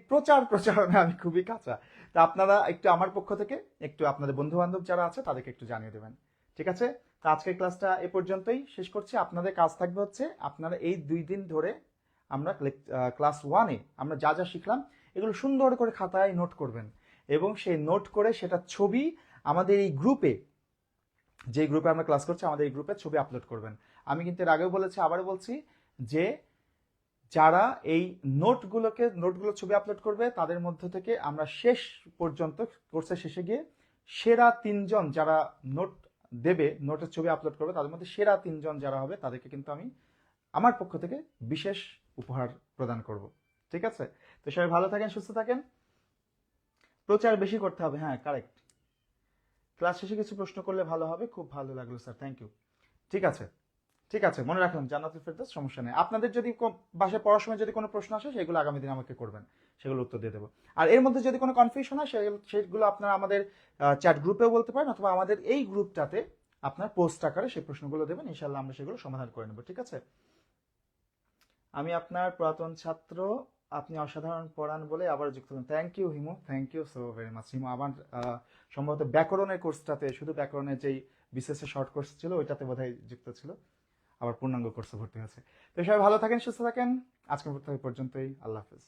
[SPEAKER 1] প্রচারণা আমি খুবই কাঁচা। তা আপনারা একটু আমার পক্ষ থেকে একটু আপনাদের বন্ধু বান্ধব যারা আছে তাদেরকে একটু জানিয়ে দেবেন, ঠিক আছে? তো আজকের ক্লাসটা এ পর্যন্তই শেষ করছি। আপনাদের কাজ থাকবে হচ্ছে আপনারা এই 2 দিন ধরে আমরা ক্লাস 1-এ আমরা যা যা শিখলাম এগুলো সুন্দর করে খাতায় নোট করবেন, এবং সেই নোট করে সেটা ছবি আমাদের এই গ্রুপে, যে গ্রুপে আমরা ক্লাস করছি আমাদের এই গ্রুপে ছবি আপলোড করবেন। আমি কিন্তু এর আগেও বলেছি, আবারও বলছি, যে যারা এই নোটগুলো ছবি আপলোড করবে তাদের মধ্য থেকে আমরা শেষ পর্যন্ত কোর্সের শেষে গিয়ে সেরা 3 জন যারা নোট দেবে, নোটের ছবি আপলোড করবে, তাদের মধ্যে সেরা 3 জন যারা হবে তাদেরকে কিন্তু আমি আমার পক্ষ থেকে বিশেষ উপহার প্রদান করব, ঠিক আছে? তো সবাই ভালো থাকেন, সুস্থ থাকেন, প্রচার বেশি করতে হবে। হ্যাঁ, কারেক্ট। ক্লাস শেষে কিছু প্রশ্ন করলে ভালো হবে। খুব ভালো লাগলো স্যার, থ্যাংক ইউ। ঠিক আছে, ঠিক আছে, মনে রাখলাম। জান্নাতুল ফেরদৌস, সমস্যা নেই। আপনাদের যদি বাসায় পড়ার সময় যদি কোনো প্রশ্ন আসে সেগুলো আগামী দিন আমাকে করবেন, সেগুলো উত্তর দিয়ে দেবো। আর এর মধ্যে যদি কোনো কনফিউশন হয় সেগুলো আপনারা আমাদের চ্যাট গ্রুপেও বলতে পারেন, অথবা আমাদের এই গ্রুপটাতে আপনার পোস্ট আকারে সেই প্রশ্নগুলো দেবেন, ইনশাল্লাহ আমরা সেগুলো সমাধান করে নেব, ঠিক আছে? আমি আপনার পুরাতন ছাত্র, আপনি অসাধারণ পড়ান বলে আবার যুক্ত হলেন। Thank you Himu, thank you so very much Himu. আমার সম্ভবত ব্যাকরণের কোর্সটাতে, শুধু ব্যাকরণের যেই বিশেষ শর্ট কোর্স ছিল ওইটাতে বোধহয় যুক্ত ছিল, আবার পূর্ণাঙ্গ কোর্সে ভর্তি হয়েছে। তো সবাই ভালো থাকেন, সুস্থ থাকেন। আজকের পর্যন্তই, আল্লাহ হাফেজ।